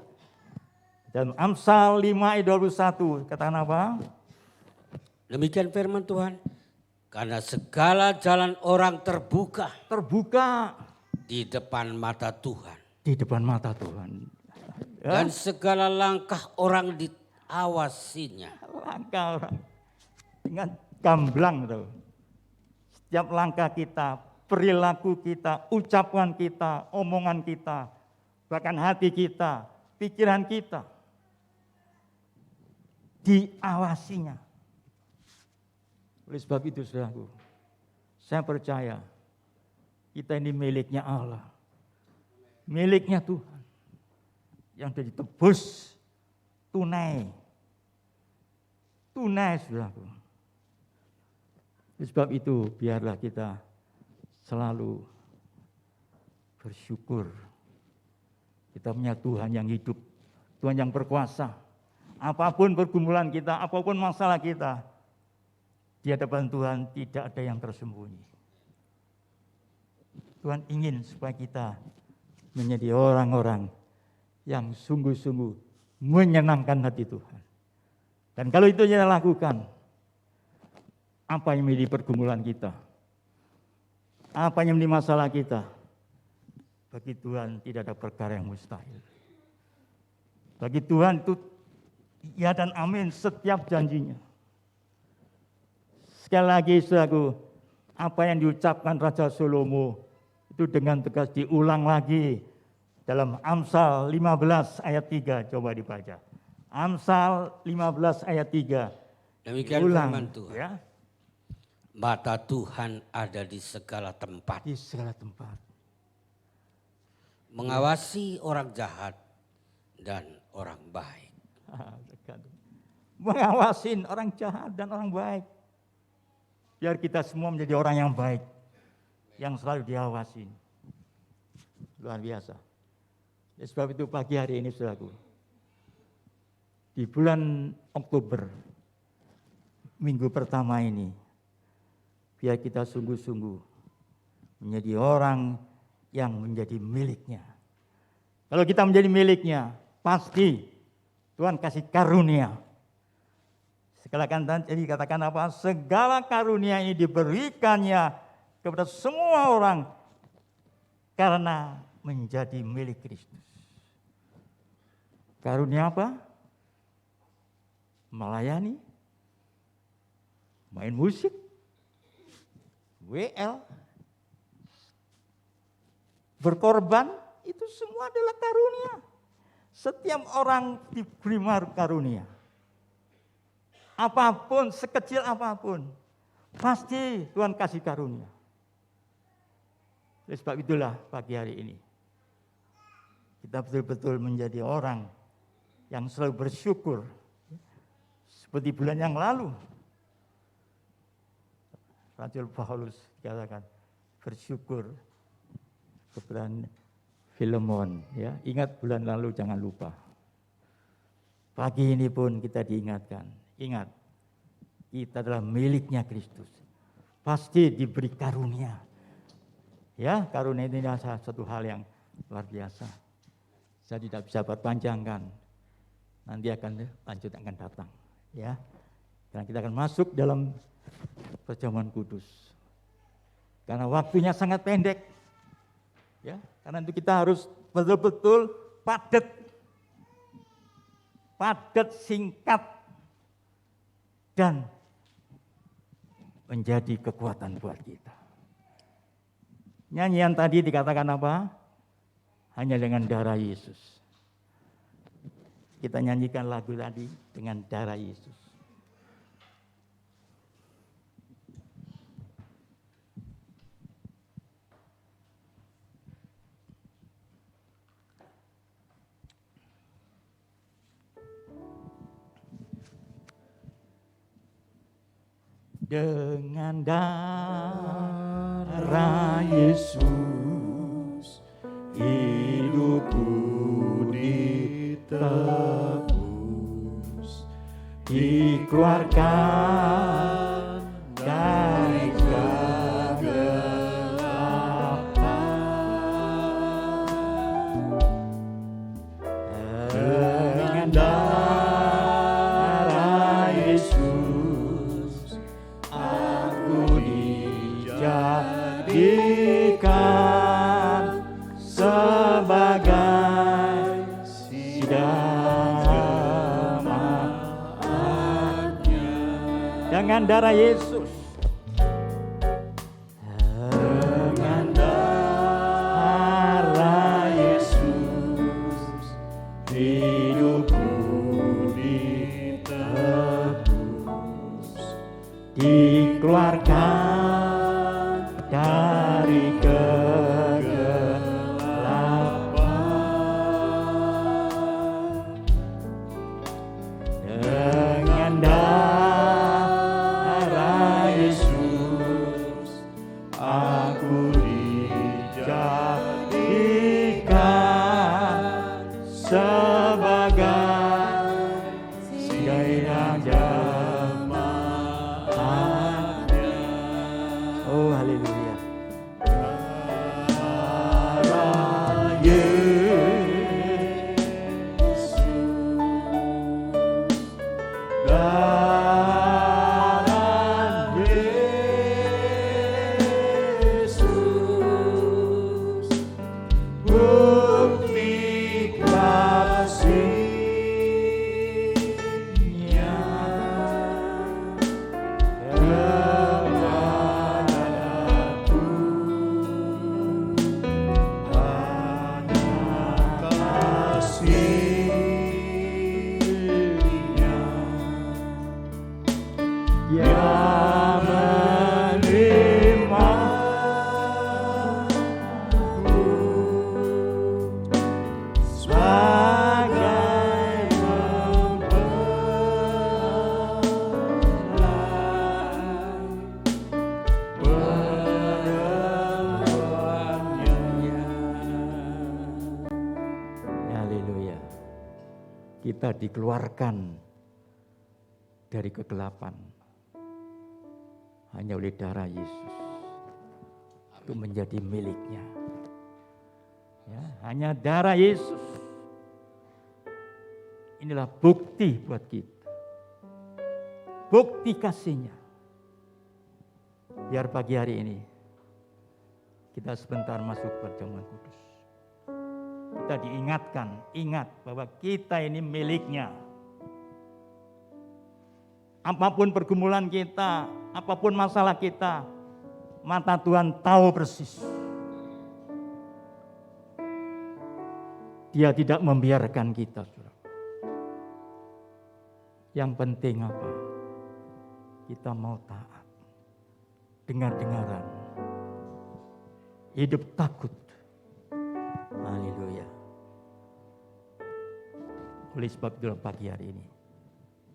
Dalam Amsal 5 ayat 21, katakan apa? Demikian firman Tuhan. Karena segala jalan orang terbuka. Terbuka. Di depan mata Tuhan. Di depan mata Tuhan. Ya. Dan segala langkah orang diawasinya. Langkah orang. Dengan gamblang tuh. Setiap langkah kita, perilaku kita, ucapan kita, omongan kita, bahkan hati kita, pikiran kita. Diawasinya. Oleh sebab itu saudaraku, saya percaya kita ini miliknya Allah. Miliknya Tuhan. Yang sudah ditebus tunai. Tunai saudaraku. Oleh sebab itu biarlah kita selalu bersyukur. Kita punya Tuhan yang hidup. Tuhan yang berkuasa. Apapun pergumulan kita, apapun masalah kita, di hadapan Tuhan tidak ada yang tersembunyi. Tuhan ingin supaya kita menjadi orang-orang yang sungguh-sungguh menyenangkan hati Tuhan. Dan kalau itu kita lakukan, apa yang menjadi pergumulan kita, apa yang menjadi masalah kita, bagi Tuhan tidak ada perkara yang mustahil. Bagi Tuhan itu ya dan amin setiap janjinya. Sekali lagi saudaraku, apa yang diucapkan Raja Salomo itu dengan tegas diulang lagi dalam Amsal 15 ayat 3, coba dibaca. Amsal 15 ayat 3. Demikian diulang, firman Tuhan. ya. Mata Tuhan ada di segala tempat. Di segala tempat. Mengawasi orang jahat dan orang baik. Mengawasin orang jahat dan orang baik. Biar kita semua menjadi orang yang baik. Yang selalu diawasin. Luar biasa. Ya, sebab itu pagi hari ini saudaraku. Di bulan Oktober, minggu pertama ini. Biar kita sungguh-sungguh menjadi orang yang menjadi miliknya. Kalau kita menjadi miliknya, pasti Tuhan kasih karunia. Jadi katakan apa? Segala karunia ini diberikannya kepada semua orang karena menjadi milik Kristus. Karunia apa? melayani, main musik, WL, berkorban, itu semua adalah karunia. Setiap orang diberi karunia. Apapun, sekecil apapun, pasti Tuhan kasih karunia. Oleh sebab itulah pagi hari ini, kita betul-betul menjadi orang yang selalu bersyukur. Seperti bulan yang lalu, Rasul Paulus katakan bersyukur kepada Filemon. Ya, ingat bulan lalu, jangan lupa. Pagi ini pun kita diingatkan, ingat, kita adalah miliknya Kristus. Pasti diberi karunia. Ya, karunia ini adalah satu hal yang luar biasa. Saya tidak bisa perpanjangkan. Nanti lanjut akan datang. Ya, dan kita akan masuk dalam perjamuan kudus. Karena waktunya sangat pendek. Ya, karena itu kita harus betul-betul padat, singkat, dan menjadi kekuatan buat kita. Nyanyian tadi dikatakan apa? Hanya dengan darah Yesus. Kita nyanyikan lagu tadi dengan darah Yesus. Dengan darah Yesus, hidupku ditebus, dikeluarkan dari kegelapan. Dengan darah Yesus, aku dijadikan sebagai jemaatnya. Dengan darah Yesus, dengan darah Yesus, hidupku ditebus, dikeluarkan dari kegelapan. Dengan darah Yesus, aku dijadikan sebagai jemaatnya. Oh, haleluya. Darah Yesus, darah Yesus, bukti kasih-Nya kepadaku. Hanya kasih-Nya yang menerimaku sebagai perempuannya. Haleluya. Kita dikeluarkan dari kegelapan hanya oleh darah Yesus, itu menjadi miliknya. Ya, hanya darah Yesus. Inilah bukti buat kita, bukti kasih-Nya. Biar pagi hari ini kita sebentar masuk perjamuan kudus. Kita diingatkan, ingat bahwa kita ini miliknya. Apapun pergumulan kita, apapun masalah kita, mata Tuhan tahu persis. Dia tidak membiarkan kita, saudara. Yang penting apa? Kita mau taat. Dengar-dengaran. Hidup takut. Haleluya. Oleh sebab dalam pagi hari ini,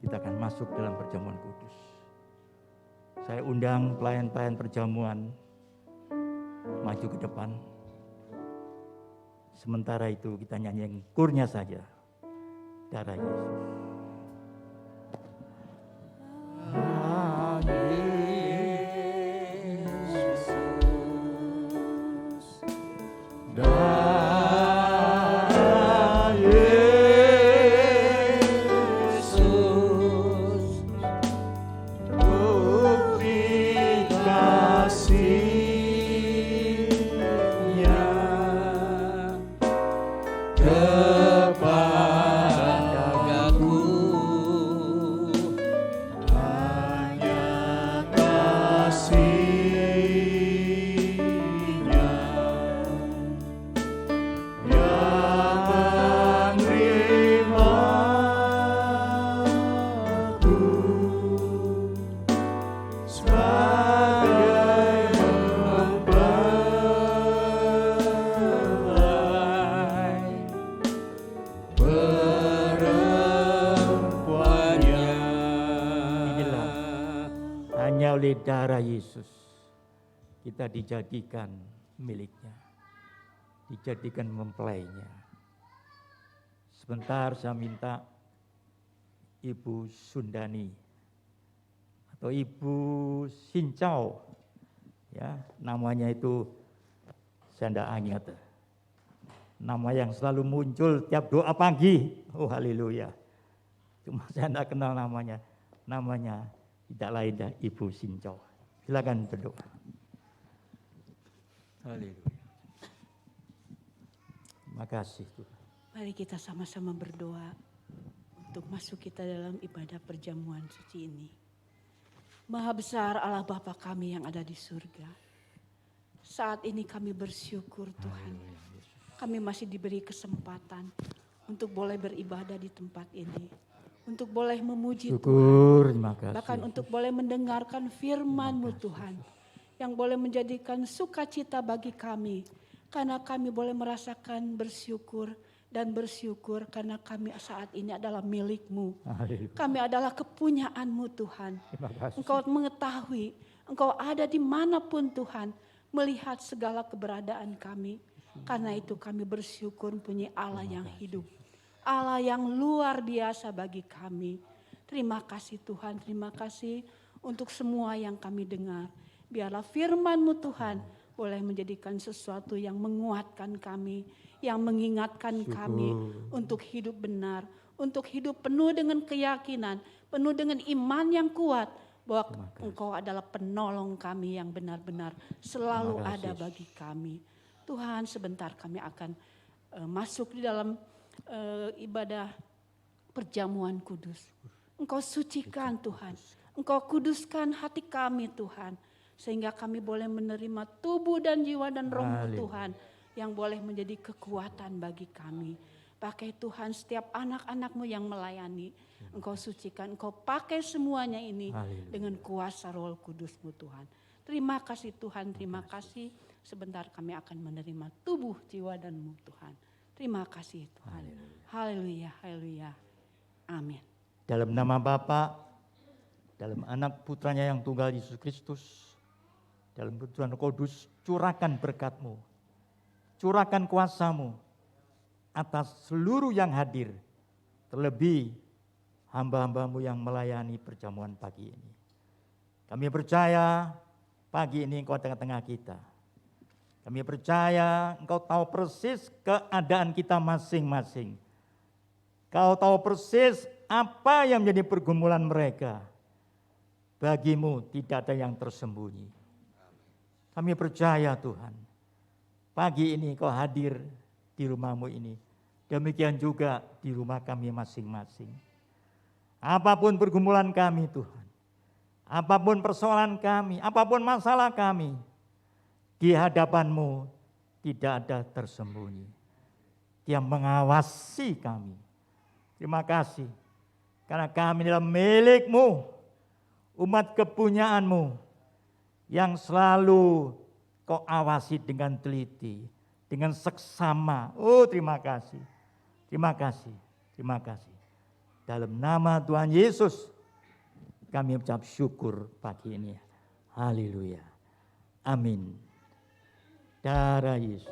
kita akan masuk dalam perjamuan kudus. Saya undang pelayan-pelayan perjamuan maju ke depan. Sementara itu kita nyanyi kurnya saja. Darah Yesus. Oleh darah Yesus kita dijadikan miliknya, dijadikan mempelainya. Sebentar saya minta Ibu Sundani atau Ibu Sincau, ya namanya itu saya tidak ingat, nama yang selalu muncul tiap doa pagi. Oh haleluya, cuma saya tidak kenal namanya. Namanya tidak lain dah Ibu Sincau. Silakan berdoa. Haleluya. Terima kasih Tuhan. Mari kita sama-sama berdoa untuk masuk kita dalam ibadah perjamuan suci ini. Maha besar Allah Bapa kami yang ada di surga. Saat ini kami bersyukur Tuhan. Kami masih diberi kesempatan untuk boleh beribadah di tempat ini. Untuk boleh memuji Syukur, Tuhan, bahkan untuk boleh mendengarkan firman-Mu Tuhan, yang boleh menjadikan sukacita bagi kami, karena kami boleh merasakan bersyukur dan bersyukur karena kami saat ini adalah milik-Mu. Kami adalah kepunyaan-Mu Tuhan. Engkau mengetahui, Engkau ada dimanapun Tuhan, melihat segala keberadaan kami. Karena itu kami bersyukur punya Allah yang hidup. Allah yang luar biasa bagi kami. Terima kasih Tuhan, terima kasih untuk semua yang kami dengar. Biarlah firman-Mu Tuhan boleh menjadikan sesuatu yang menguatkan kami, yang mengingatkan kami untuk hidup benar, untuk hidup penuh dengan keyakinan, penuh dengan iman yang kuat bahwa Engkau adalah penolong kami yang benar-benar selalu ada bagi kami. Tuhan, sebentar kami akan masuk di dalam ibadah perjamuan kudus. Engkau sucikan Tuhan, Engkau kuduskan hati kami Tuhan, sehingga kami boleh menerima tubuh dan jiwa dan roh Tuhan yang boleh menjadi kekuatan bagi kami. Pakai Tuhan setiap anak-anak-Mu yang melayani, Engkau sucikan, Engkau pakai semuanya ini dengan kuasa Roh Kudus-Mu Tuhan. Terima kasih Tuhan, terima kasih. Sebentar kami akan menerima tubuh, jiwa dan-Mu Tuhan. Terima kasih Tuhan. Haleluya, haleluya. Amin. Dalam nama Bapa, dalam anak putranya yang tunggal Yesus Kristus, dalam Tuhan Roh Kudus, curahkan berkat-Mu, curahkan kuasa-Mu atas seluruh yang hadir, terlebih hamba-hamba-Mu yang melayani perjamuan pagi ini. Kami percaya pagi ini Engkau tengah-tengah kita. Kami percaya Engkau tahu persis keadaan kita masing-masing. Kau tahu persis apa yang menjadi pergumulan mereka. Bagimu tidak ada yang tersembunyi. Kami percaya Tuhan, pagi ini Kau hadir di rumah-Mu ini. Demikian juga di rumah kami masing-masing. Apapun pergumulan kami Tuhan, apapun persoalan kami, apapun masalah kami, di hadapan-Mu tidak ada tersembunyi. Dia mengawasi kami. Terima kasih, karena kami adalah milik-Mu, umat kepunyaan-Mu, yang selalu Kau awasi dengan teliti, dengan seksama. Oh, terima kasih. Terima kasih. Terima kasih. Dalam nama Tuhan Yesus kami ucap syukur pagi ini. Haleluya. Amin. Darah Yesus.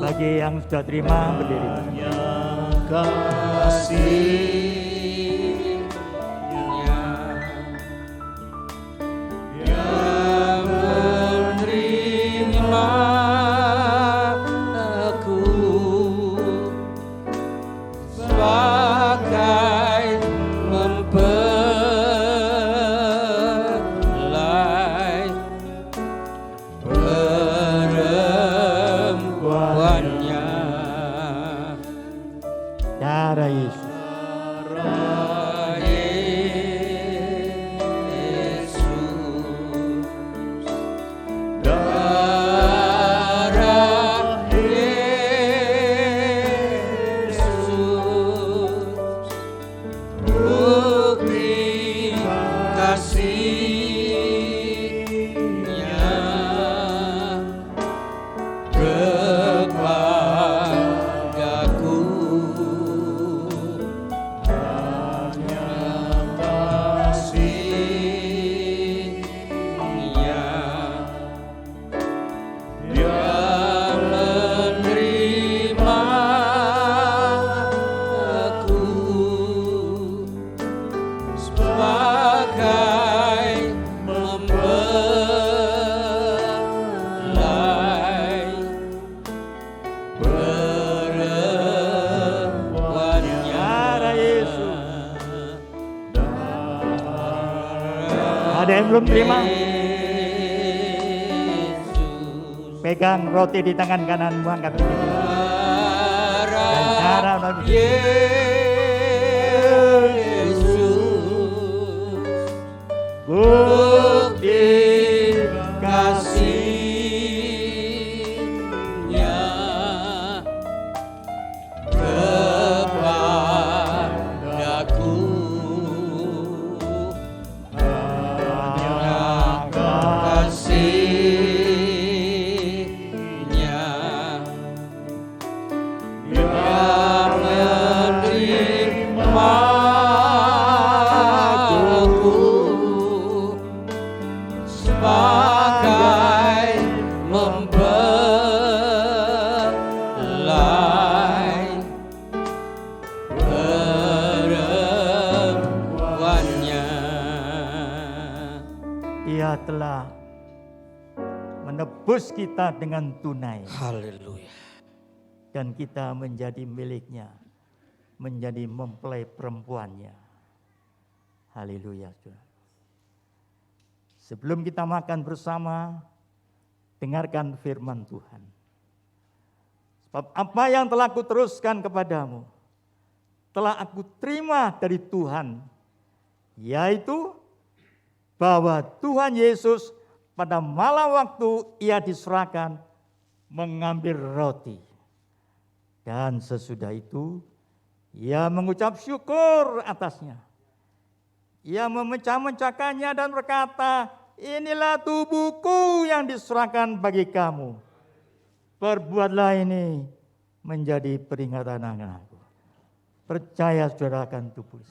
Bagi yang sudah terima berdiri. Darah Yesus. Ada yang belum terima? Pegang roti di tangan kananmu, angkat ke sini. Dan cara bukti kasih-Nya kepadaku. menebus kita dengan tunai. Haleluya. Dan kita menjadi miliknya, menjadi mempelai perempuannya. Haleluya, saudara. Sebelum kita makan bersama, dengarkan firman Tuhan. Sebab apa yang telah kuteruskan kepadamu, telah aku terima dari Tuhan, yaitu bahwa Tuhan Yesus pada malam waktu ia diserahkan mengambil roti. Dan sesudah itu ia mengucap syukur atasnya. Ia memecah-mecahkannya dan berkata, inilah tubuhku yang diserahkan bagi kamu. Perbuatlah ini menjadi peringatan aku. Percaya saudara akan tubuh.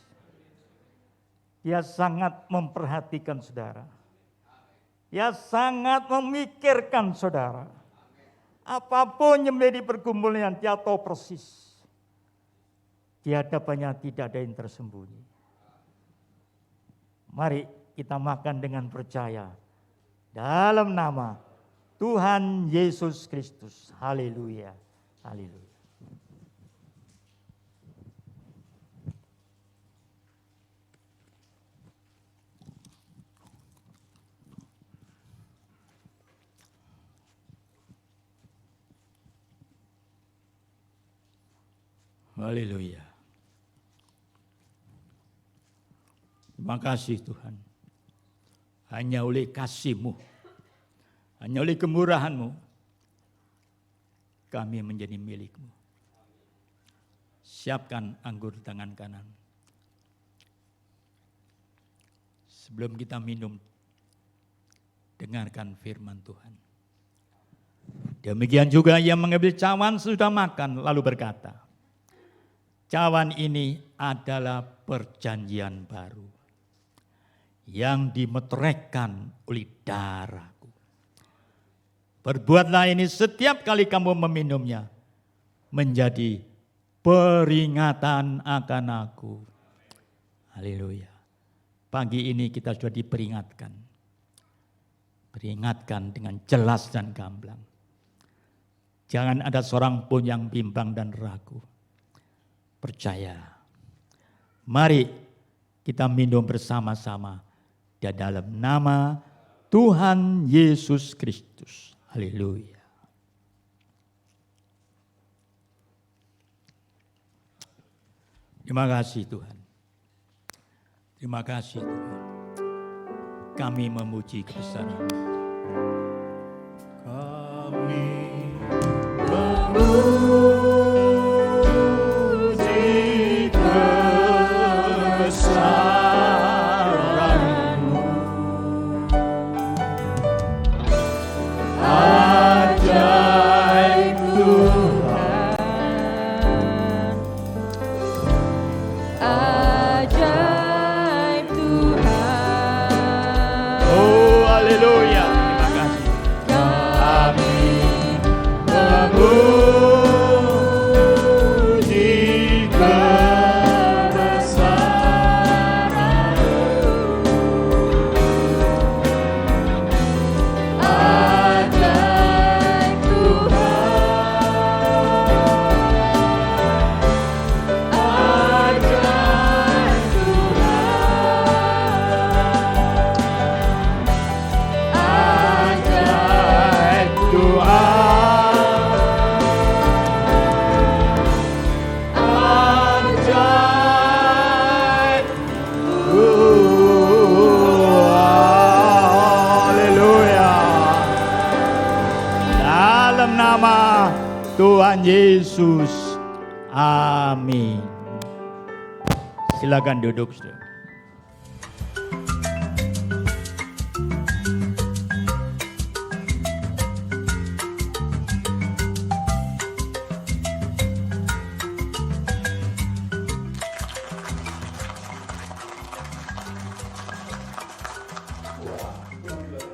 Dia sangat memperhatikan saudara. Dia sangat memikirkan saudara. Apapun yang menjadi pergumulan, dia tahu persis. Di hadapannya tidak ada yang tersembunyi. Mari kita makan dengan percaya. Dalam nama Tuhan Yesus Kristus. Haleluya. Haleluya. Haleluya. Terima kasih Tuhan. Hanya oleh kasih-Mu, hanya oleh kemurahan-Mu, kami menjadi milik-Mu. Siapkan anggur di tangan kanan. Sebelum kita minum, dengarkan firman Tuhan. Demikian juga ia mengambil cawan sesudah makan, lalu berkata, cawan ini adalah perjanjian baru yang dimeteraikan oleh darahku. Perbuatlah ini setiap kali kamu meminumnya menjadi peringatan akan aku. Haleluya. Pagi ini kita sudah diperingatkan. Peringatkan dengan jelas dan gamblang. Jangan ada seorang pun yang bimbang dan ragu. Percaya. Mari kita minum bersama-sama di dalam nama Tuhan Yesus Kristus. Haleluya. Terima kasih Tuhan. Terima kasih Tuhan. Kami memuji kebesaran. Kami Tuhan Yesus. Amin. Silakan duduk, saudara.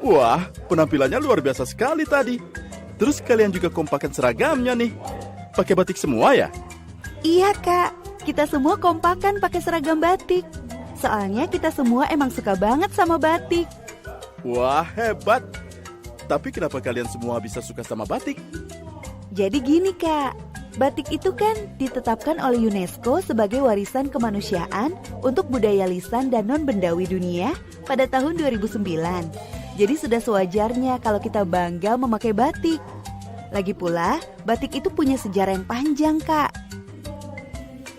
Wah, penampilannya luar biasa sekali tadi. Terus kalian juga kompakan seragamnya nih. Pakai batik semua ya? Iya Kak, kita semua kompakan pakai seragam batik. Soalnya kita semua emang suka banget sama batik. Wah, hebat. Tapi kenapa kalian semua bisa suka sama batik? Jadi gini Kak, batik itu kan ditetapkan oleh UNESCO sebagai warisan kemanusiaan untuk budaya lisan dan non-bendawi dunia pada tahun 2009. Jadi sudah sewajarnya kalau kita bangga memakai batik. Lagi pula, batik itu punya sejarah yang panjang Kak.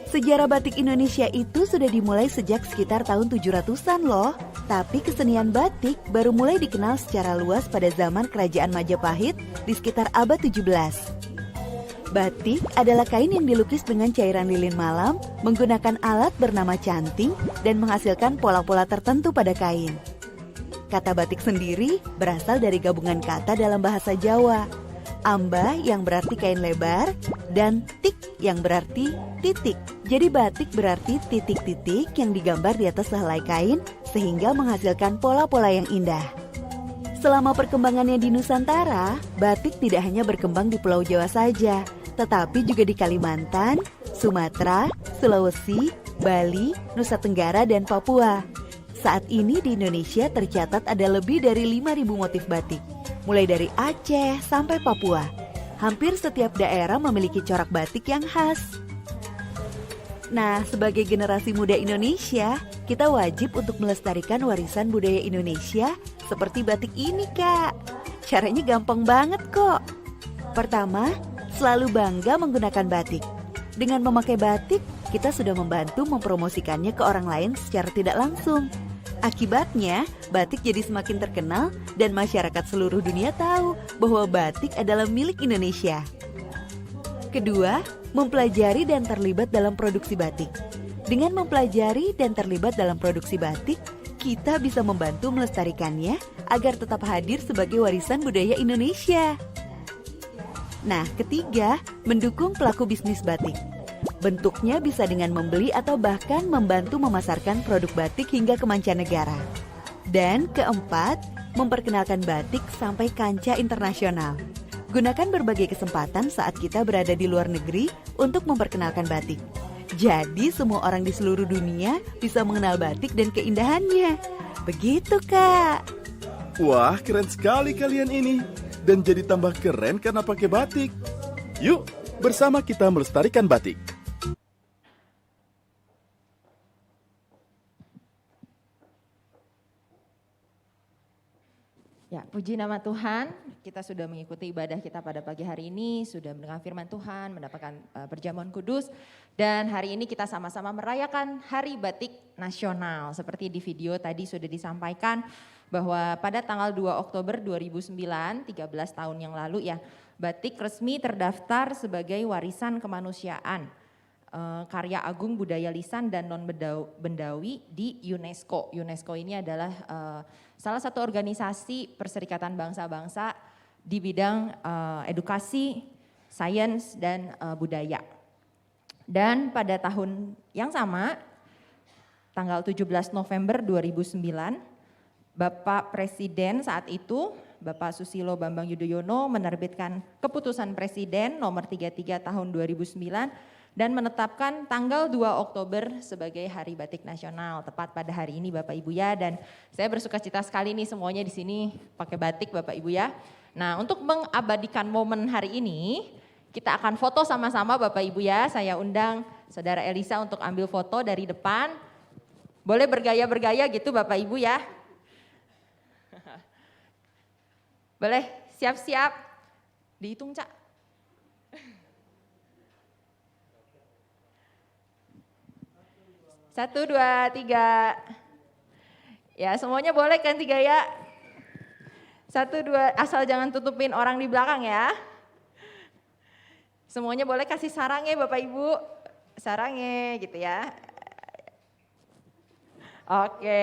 Sejarah batik Indonesia itu sudah dimulai sejak sekitar tahun 700-an loh. Tapi kesenian batik baru mulai dikenal secara luas pada zaman Kerajaan Majapahit di sekitar abad 17. Batik adalah kain yang dilukis dengan cairan lilin malam, menggunakan alat bernama canting dan menghasilkan pola-pola tertentu pada kain. Kata batik sendiri berasal dari gabungan kata dalam bahasa Jawa. Amba yang berarti kain lebar dan tik yang berarti titik. Jadi batik berarti titik-titik yang digambar di atas helai kain sehingga menghasilkan pola-pola yang indah. Selama perkembangannya di Nusantara, batik tidak hanya berkembang di Pulau Jawa saja, tetapi juga di Kalimantan, Sumatera, Sulawesi, Bali, Nusa Tenggara, dan Papua. Saat ini di Indonesia tercatat ada lebih dari 5.000 motif batik, mulai dari Aceh sampai Papua. Hampir setiap daerah memiliki corak batik yang khas. Nah, sebagai generasi muda Indonesia, kita wajib untuk melestarikan warisan budaya Indonesia seperti batik ini, Kak. Caranya gampang banget kok. Pertama, selalu bangga menggunakan batik. Dengan memakai batik, kita sudah membantu mempromosikannya ke orang lain secara tidak langsung. Akibatnya, batik jadi semakin terkenal dan masyarakat seluruh dunia tahu bahwa batik adalah milik Indonesia. Kedua, mempelajari dan terlibat dalam produksi batik. Dengan mempelajari dan terlibat dalam produksi batik, kita bisa membantu melestarikannya agar tetap hadir sebagai warisan budaya Indonesia. Nah, ketiga, mendukung pelaku bisnis batik. Bentuknya bisa dengan membeli atau bahkan membantu memasarkan produk batik hingga ke mancanegara. Dan keempat, memperkenalkan batik sampai kancah internasional. Gunakan berbagai kesempatan saat kita berada di luar negeri untuk memperkenalkan batik. Jadi semua orang di seluruh dunia bisa mengenal batik dan keindahannya. Begitu, Kak. Wah, keren sekali kalian ini. Dan jadi tambah keren karena pakai batik. Yuk, bersama kita melestarikan batik. Ya, puji nama Tuhan, kita sudah mengikuti ibadah kita pada pagi hari ini, sudah mendengar firman Tuhan, mendapatkan perjamuan kudus, dan hari ini kita sama-sama merayakan Hari Batik Nasional. Seperti di video tadi sudah disampaikan bahwa pada tanggal 2 Oktober 2009, 13 tahun yang lalu ya, batik resmi terdaftar sebagai warisan kemanusiaan, karya agung budaya lisan dan non-bendawi di UNESCO. UNESCO ini adalah salah satu organisasi perserikatan bangsa-bangsa di bidang edukasi, sains, dan budaya. Dan pada tahun yang sama, tanggal 17 November 2009, Bapak Presiden saat itu, Bapak Susilo Bambang Yudhoyono menerbitkan keputusan Presiden nomor 33 tahun 2009 dan menetapkan tanggal 2 Oktober sebagai Hari Batik Nasional, tepat pada hari ini Bapak Ibu ya. Dan saya bersukacita sekali nih semuanya di sini pakai batik Bapak Ibu ya. Nah, untuk mengabadikan momen hari ini, kita akan foto sama-sama Bapak Ibu ya. Saya undang Saudara Elisa untuk ambil foto dari depan. Boleh bergaya-bergaya gitu Bapak Ibu ya. Boleh, siap-siap. Dihitung, Cak. Satu, dua, tiga. Ya, semuanya boleh ganti gaya. Satu, dua, asal jangan tutupin orang di belakang ya. Semuanya boleh kasih sarangnya Bapak Ibu. Sarangnya gitu ya. Oke,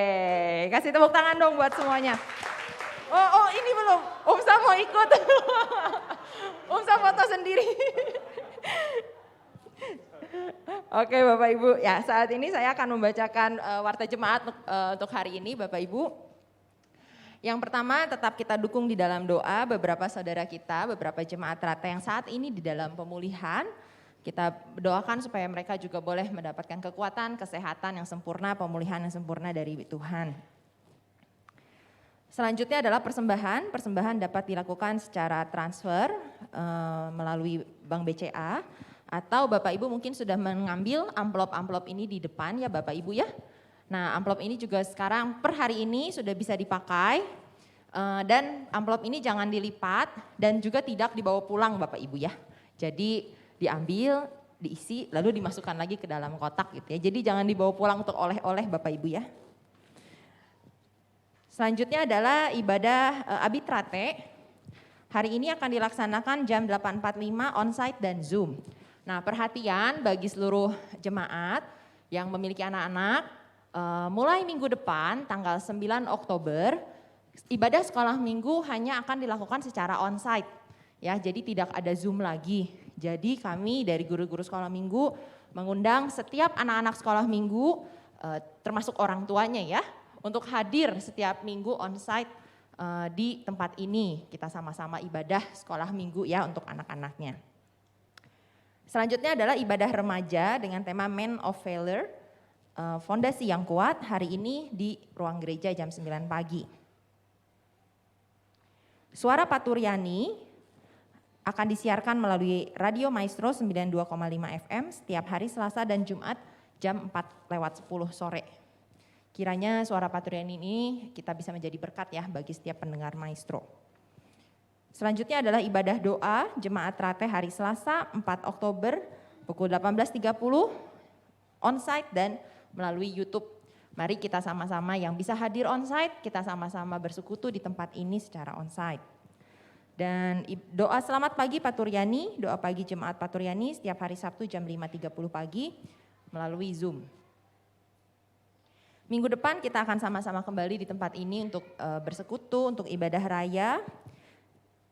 kasih tepuk tangan dong buat semuanya. Oh ini belum, Om Sam mau ikut. Om Sam foto sendiri. Oke Bapak Ibu, ya saat ini saya akan membacakan warta jemaat untuk hari ini Bapak Ibu. Yang pertama tetap kita dukung di dalam doa beberapa saudara kita, beberapa jemaat rata yang saat ini di dalam pemulihan. Kita doakan supaya mereka juga boleh mendapatkan kekuatan, kesehatan yang sempurna, pemulihan yang sempurna dari Tuhan. Selanjutnya adalah persembahan. Persembahan dapat dilakukan secara transfer melalui Bank BCA atau Bapak Ibu mungkin sudah mengambil amplop-amplop ini di depan ya Bapak Ibu ya. Nah, amplop ini juga sekarang per hari ini sudah bisa dipakai dan amplop ini jangan dilipat dan juga tidak dibawa pulang Bapak Ibu ya. Jadi diambil, diisi lalu dimasukkan lagi ke dalam kotak gitu ya. Jadi jangan dibawa pulang untuk oleh-oleh Bapak Ibu ya. Selanjutnya adalah ibadah Abitrate. Hari ini akan dilaksanakan jam 8.45 onsite dan Zoom. Nah, perhatian bagi seluruh jemaat yang memiliki anak-anak, mulai minggu depan tanggal 9 Oktober, ibadah sekolah minggu hanya akan dilakukan secara onsite. Ya, jadi tidak ada Zoom lagi. Jadi kami dari guru-guru sekolah minggu mengundang setiap anak-anak sekolah minggu, termasuk orang tuanya ya, untuk hadir setiap minggu onsite di tempat ini. Kita sama-sama ibadah sekolah minggu ya untuk anak-anaknya. Selanjutnya adalah ibadah remaja dengan tema Man of Valor, fondasi yang kuat, hari ini di ruang gereja jam 9 pagi. Suara Paturyani akan disiarkan melalui Radio Maestro 92,5 FM setiap hari Selasa dan Jumat jam 4:10 sore. Kiranya suara Paturyani ini kita bisa menjadi berkat ya bagi setiap pendengar Maestro. Selanjutnya adalah ibadah doa Jemaat Trate hari Selasa 4 Oktober pukul 18.30 onsite dan melalui YouTube. Mari kita sama-sama yang bisa hadir onsite, kita sama-sama bersekutu di tempat ini secara onsite. Dan doa selamat pagi Paturyani, doa pagi Jemaat Paturyani setiap hari Sabtu jam 5.30 pagi melalui Zoom. Minggu depan kita akan sama-sama kembali di tempat ini untuk bersekutu, untuk ibadah raya.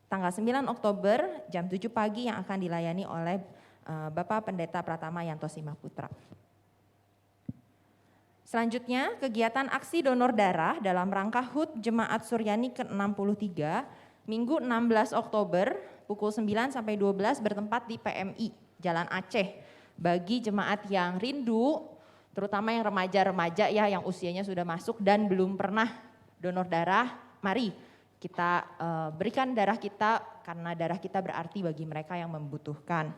Tanggal 9 Oktober jam 7 pagi yang akan dilayani oleh Bapak Pendeta Pratama Yanto Simaputra. Selanjutnya kegiatan aksi donor darah dalam rangka HUT Jemaat Suryani ke-63 Minggu 16 Oktober pukul 9 sampai 12 bertempat di PMI Jalan Aceh. Bagi jemaat yang rindu, terutama yang remaja-remaja ya yang usianya sudah masuk dan belum pernah donor darah, mari kita berikan darah kita karena darah kita berarti bagi mereka yang membutuhkan.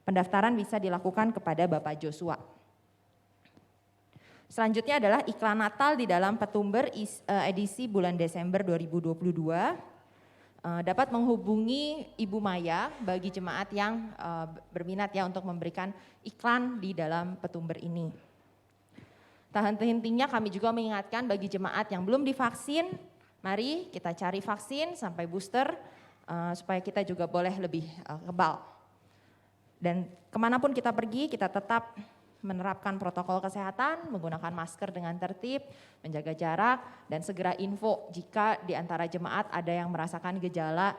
Pendaftaran bisa dilakukan kepada Bapak Joshua. Selanjutnya adalah iklan Natal di dalam Petumber edisi bulan Desember 2022. Dapat menghubungi Ibu Maya bagi jemaat yang berminat ya untuk memberikan iklan di dalam Petumber ini. Tak henti-hentinya kami juga mengingatkan bagi jemaat yang belum divaksin, mari kita cari vaksin sampai booster supaya kita juga boleh lebih kebal. Dan kemanapun kita pergi kita tetap menerapkan protokol kesehatan, menggunakan masker dengan tertib, menjaga jarak, dan segera info jika di antara jemaat ada yang merasakan gejala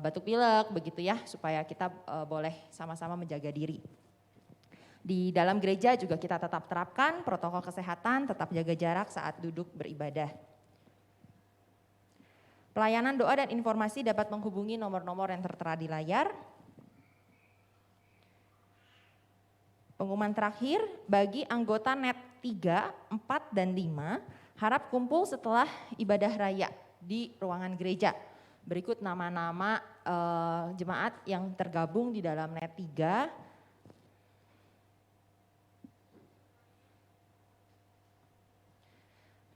batuk pilek begitu ya, supaya kita boleh sama-sama menjaga diri. Di dalam gereja juga kita tetap terapkan protokol kesehatan, tetap jaga jarak saat duduk beribadah. Pelayanan doa dan informasi dapat menghubungi nomor-nomor yang tertera di layar. Pengumuman terakhir bagi anggota NET 3, 4, dan 5 harap kumpul setelah ibadah raya di ruangan gereja. Berikut nama-nama jemaat yang tergabung di dalam NET 3.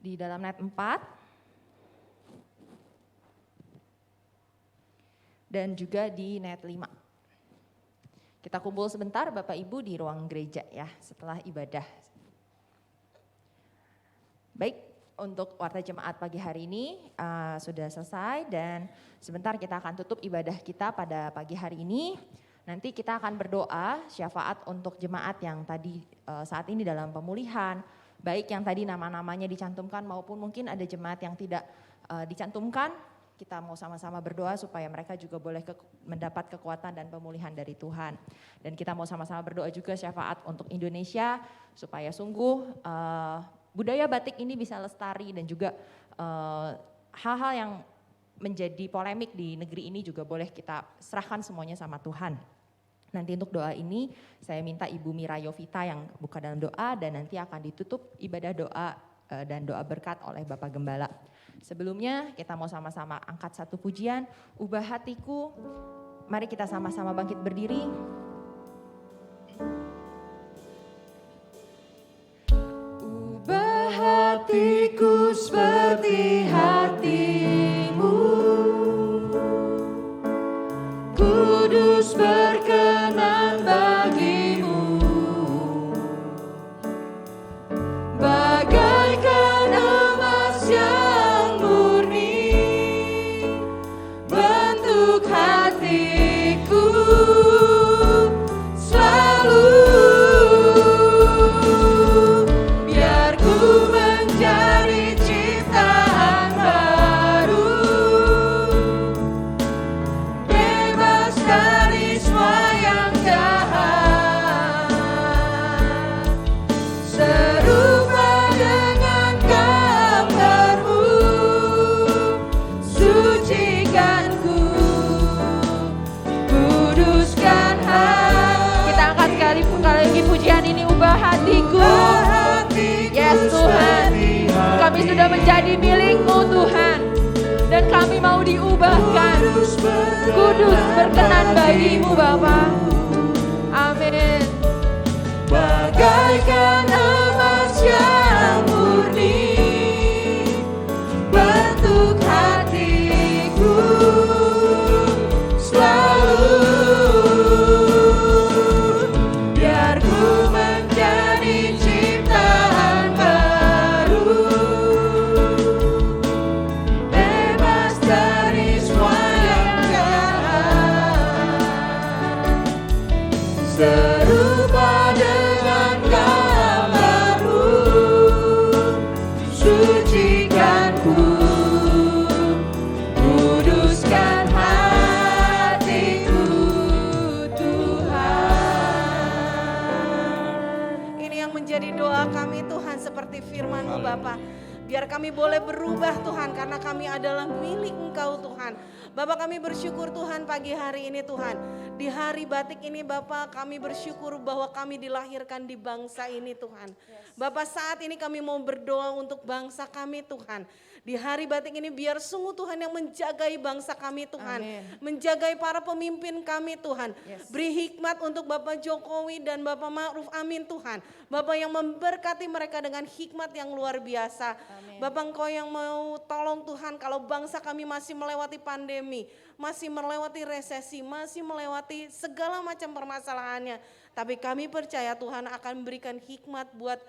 Di dalam NET 4 dan juga di NET 5. Kita kumpul sebentar Bapak Ibu di ruang gereja ya setelah ibadah. Baik, untuk warta jemaat pagi hari ini sudah selesai dan sebentar kita akan tutup ibadah kita pada pagi hari ini. Nanti kita akan berdoa syafaat untuk jemaat yang tadi saat ini dalam pemulihan. Baik yang tadi nama-namanya dicantumkan maupun mungkin ada jemaat yang tidak dicantumkan. Kita mau sama-sama berdoa supaya mereka juga boleh mendapat kekuatan dan pemulihan dari Tuhan. Dan kita mau sama-sama berdoa juga syafaat untuk Indonesia supaya sungguh budaya batik ini bisa lestari dan juga hal-hal yang menjadi polemik di negeri ini juga boleh kita serahkan semuanya sama Tuhan. Nanti untuk doa ini saya minta Ibu Mira Yovita yang buka dalam doa dan nanti akan ditutup ibadah doa dan doa berkat oleh Bapak Gembala. Sebelumnya kita mau sama-sama angkat satu pujian, Ubah Hatiku. Mari kita sama-sama bangkit berdiri. Ubah hatiku seperti hatimu, kudus berkenan bagimu, bagaikan emas yang murni, bentuk hatiku selalu. Biar ku menjadi ciptaan baru, bebas dari semua yang jahat, serupa dengan gambarmu, sucikanku, kuduskan hati. Kita angkat sekali lagi pujian ini, ubah hatiku. Yes Tuhan, kami sudah menjadi milik-Mu Tuhan, dan kami mau diubahkan, kudus berkenan bagi-Mu Bapa. Amin. Bagaikan emas yang murni, bentuk hatiku selalu. Biar ku menjadi ciptaan baru, bebas dari semua yang jahat, serupa dengan gambarmu, sucikanku, kuduskan hatiku Tuhan. Ini yang menjadi doa kami Tuhan, seperti firman-Mu Bapa. Biar kami boleh berubah Tuhan, karena kami adalah milik Engkau Tuhan. Bapak, kami bersyukur Tuhan pagi hari ini Tuhan. Di hari batik ini Bapak, kami bersyukur bahwa kami dilahirkan di bangsa ini Tuhan. Bapak, saat ini kami mau berdoa untuk bangsa kami Tuhan. Di hari batik ini biar sungguh Tuhan yang menjagai bangsa kami Tuhan. Amin. Menjagai para pemimpin kami Tuhan. Beri hikmat untuk Bapak Jokowi dan Bapak Ma'ruf Amin Tuhan. Bapak yang memberkati mereka dengan hikmat yang luar biasa. Bapak, Engkau yang mau tolong Tuhan kalau bangsa kami masih melewati pandemi, masih melewati resesi, masih melewati segala macam permasalahannya. Tapi kami percaya Tuhan akan memberikan hikmat buat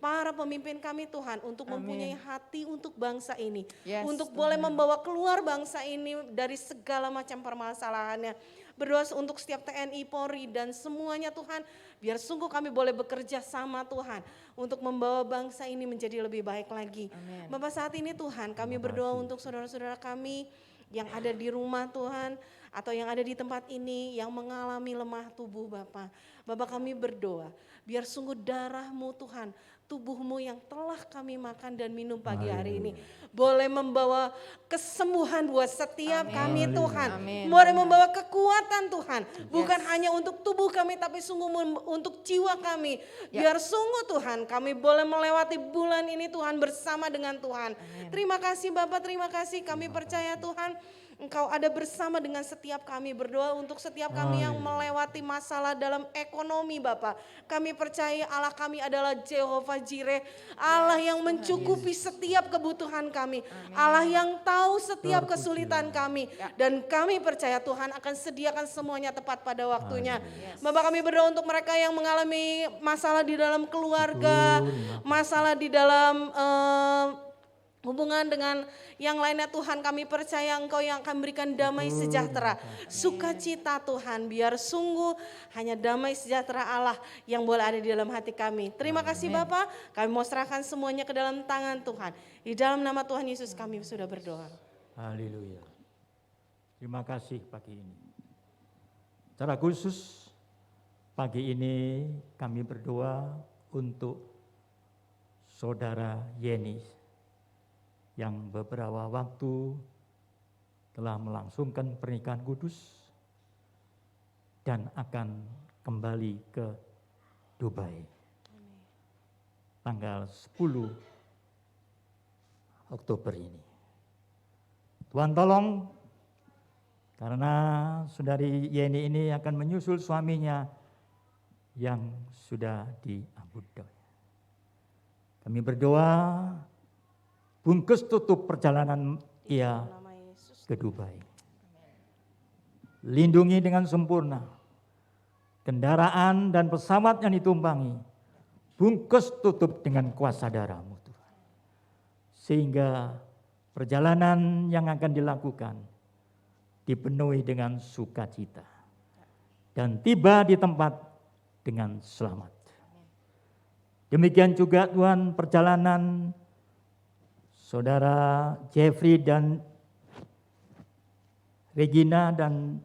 para pemimpin kami Tuhan untuk mempunyai hati untuk bangsa ini. Yes, untuk boleh membawa keluar bangsa ini dari segala macam permasalahannya. Berdoa untuk setiap TNI, Polri dan semuanya Tuhan. Biar sungguh kami boleh bekerja sama Tuhan. Untuk membawa bangsa ini menjadi lebih baik lagi. Bapak, saat ini Tuhan kami berdoa untuk saudara-saudara kami yang ada di rumah Tuhan. Atau yang ada di tempat ini yang mengalami lemah tubuh Bapak. Bapak, kami berdoa biar sungguh darah-Mu Tuhan, tubuh-Mu yang telah kami makan dan minum pagi hari ini boleh membawa kesembuhan buat setiap kami Tuhan. Boleh membawa kekuatan Tuhan, bukan hanya untuk tubuh kami tapi sungguh untuk jiwa kami. Biar sungguh Tuhan kami boleh melewati bulan ini Tuhan bersama dengan Tuhan. Terima kasih Bapak, terima kasih, kami percaya Tuhan Engkau ada bersama dengan setiap kami. Berdoa untuk setiap kami yang melewati masalah dalam ekonomi Bapak. Kami percaya Allah kami adalah Jehovah Jireh. Allah yang mencukupi setiap kebutuhan kami. Allah yang tahu setiap kesulitan kami. Dan kami percaya Tuhan akan sediakan semuanya tepat pada waktunya. Bapak, kami berdoa untuk mereka yang mengalami masalah di dalam keluarga. Masalah di dalam hubungan dengan yang lainnya Tuhan, kami percaya Engkau yang akan memberikan damai sejahtera, sukacita Tuhan, biar sungguh hanya damai sejahtera Allah yang boleh ada di dalam hati kami. Terima kasih Bapak, kami mau serahkan semuanya ke dalam tangan Tuhan. Di dalam nama Tuhan Yesus kami sudah berdoa. Haleluya. Terima kasih pagi ini. Secara khusus pagi ini kami berdoa untuk Saudara Yeni yang beberapa waktu telah melangsungkan pernikahan kudus dan akan kembali ke Dubai. Tanggal 10 Oktober ini. Tuhan tolong, karena saudari Yeni ini akan menyusul suaminya yang sudah diamputkan. Kami berdoa, bungkus tutup perjalanan ia ke Dubai. Lindungi dengan sempurna kendaraan dan pesawat yang ditumpangi. Bungkus tutup dengan kuasa darah-Mu Tuhan. Sehingga perjalanan yang akan dilakukan dipenuhi dengan sukacita. Dan tiba di tempat dengan selamat. Demikian juga Tuhan perjalanan saudara Jeffrey dan Regina dan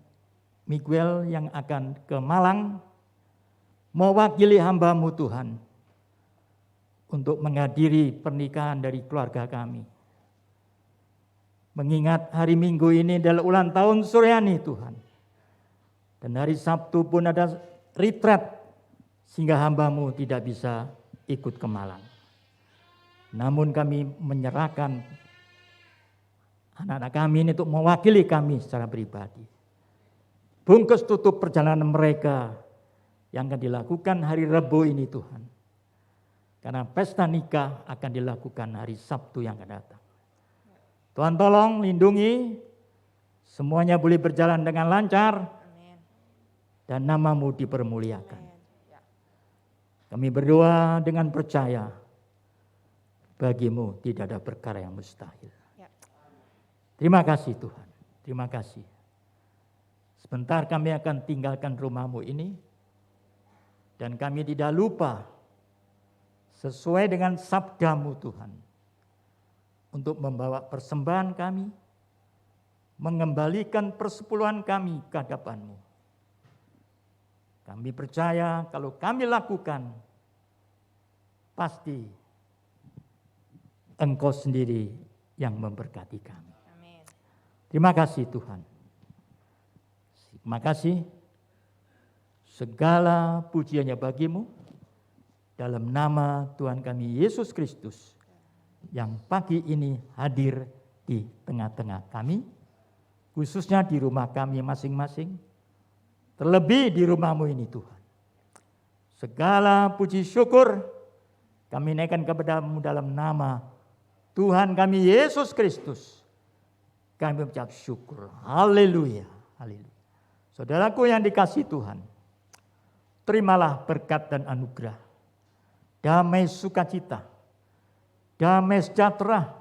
Miguel yang akan ke Malang, mewakili hamba-Mu Tuhan untuk menghadiri pernikahan dari keluarga kami. Mengingat hari Minggu ini adalah ulang tahun Suryani Tuhan. Dan hari Sabtu pun ada retreat sehingga hamba-Mu tidak bisa ikut ke Malang. Namun kami menyerahkan anak-anak kami ini untuk mewakili kami secara pribadi. Bungkus tutup perjalanan mereka yang akan dilakukan hari Rabu ini Tuhan. Karena pesta nikah akan dilakukan hari Sabtu yang akan datang. Tuhan tolong lindungi, semuanya boleh berjalan dengan lancar, dan nama-Mu dipermuliakan. Kami berdoa dengan percaya, bagi-Mu tidak ada perkara yang mustahil. Terima kasih Tuhan, terima kasih. Sebentar kami akan tinggalkan rumah-Mu ini, dan kami tidak lupa sesuai dengan sabda-Mu Tuhan, untuk membawa persembahan kami, mengembalikan persepuluhan kami ke hadapan-Mu. Kami percaya kalau kami lakukan, pasti Engkau sendiri yang memberkati kami. Amin. Terima kasih Tuhan. Terima kasih. Segala pujiannya bagi-Mu, dalam nama Tuhan kami Yesus Kristus, yang pagi ini hadir di tengah-tengah kami, khususnya di rumah kami masing-masing, terlebih di rumah-Mu ini Tuhan. Segala puji syukur kami naikkan kepada-Mu dalam nama Tuhan kami Yesus Kristus. Kami mengucap syukur. Haleluya. Haleluya. Saudaraku yang dikasihi Tuhan, terimalah berkat dan anugerah, damai sukacita, damai sejahtera,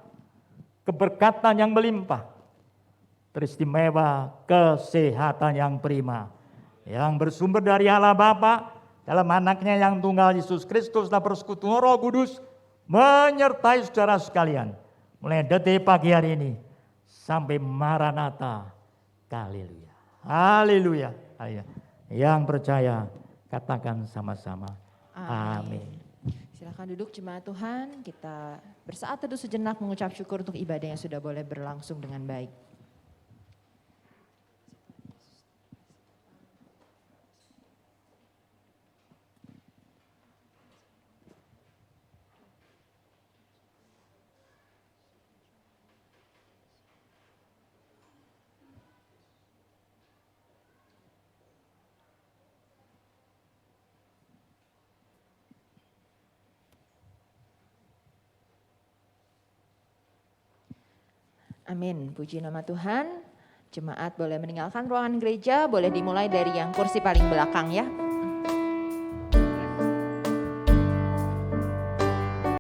keberkatan yang melimpah, teristimewa kesehatan yang prima, yang bersumber dari Allah Bapa dalam anaknya yang tunggal Yesus Kristus dan persekutuan Roh Kudus, menyertai saudara sekalian mulai detik pagi hari ini sampai Maranatha. Haleluya. Haleluya. Haleluya. Yang percaya katakan sama-sama. Amin. Silakan duduk jemaat Tuhan, kita bersaat teduh sejenak mengucap syukur untuk ibadah yang sudah boleh berlangsung dengan baik. Amin, puji nama Tuhan. Jemaat boleh meninggalkan ruangan gereja, boleh dimulai dari yang kursi paling belakang ya.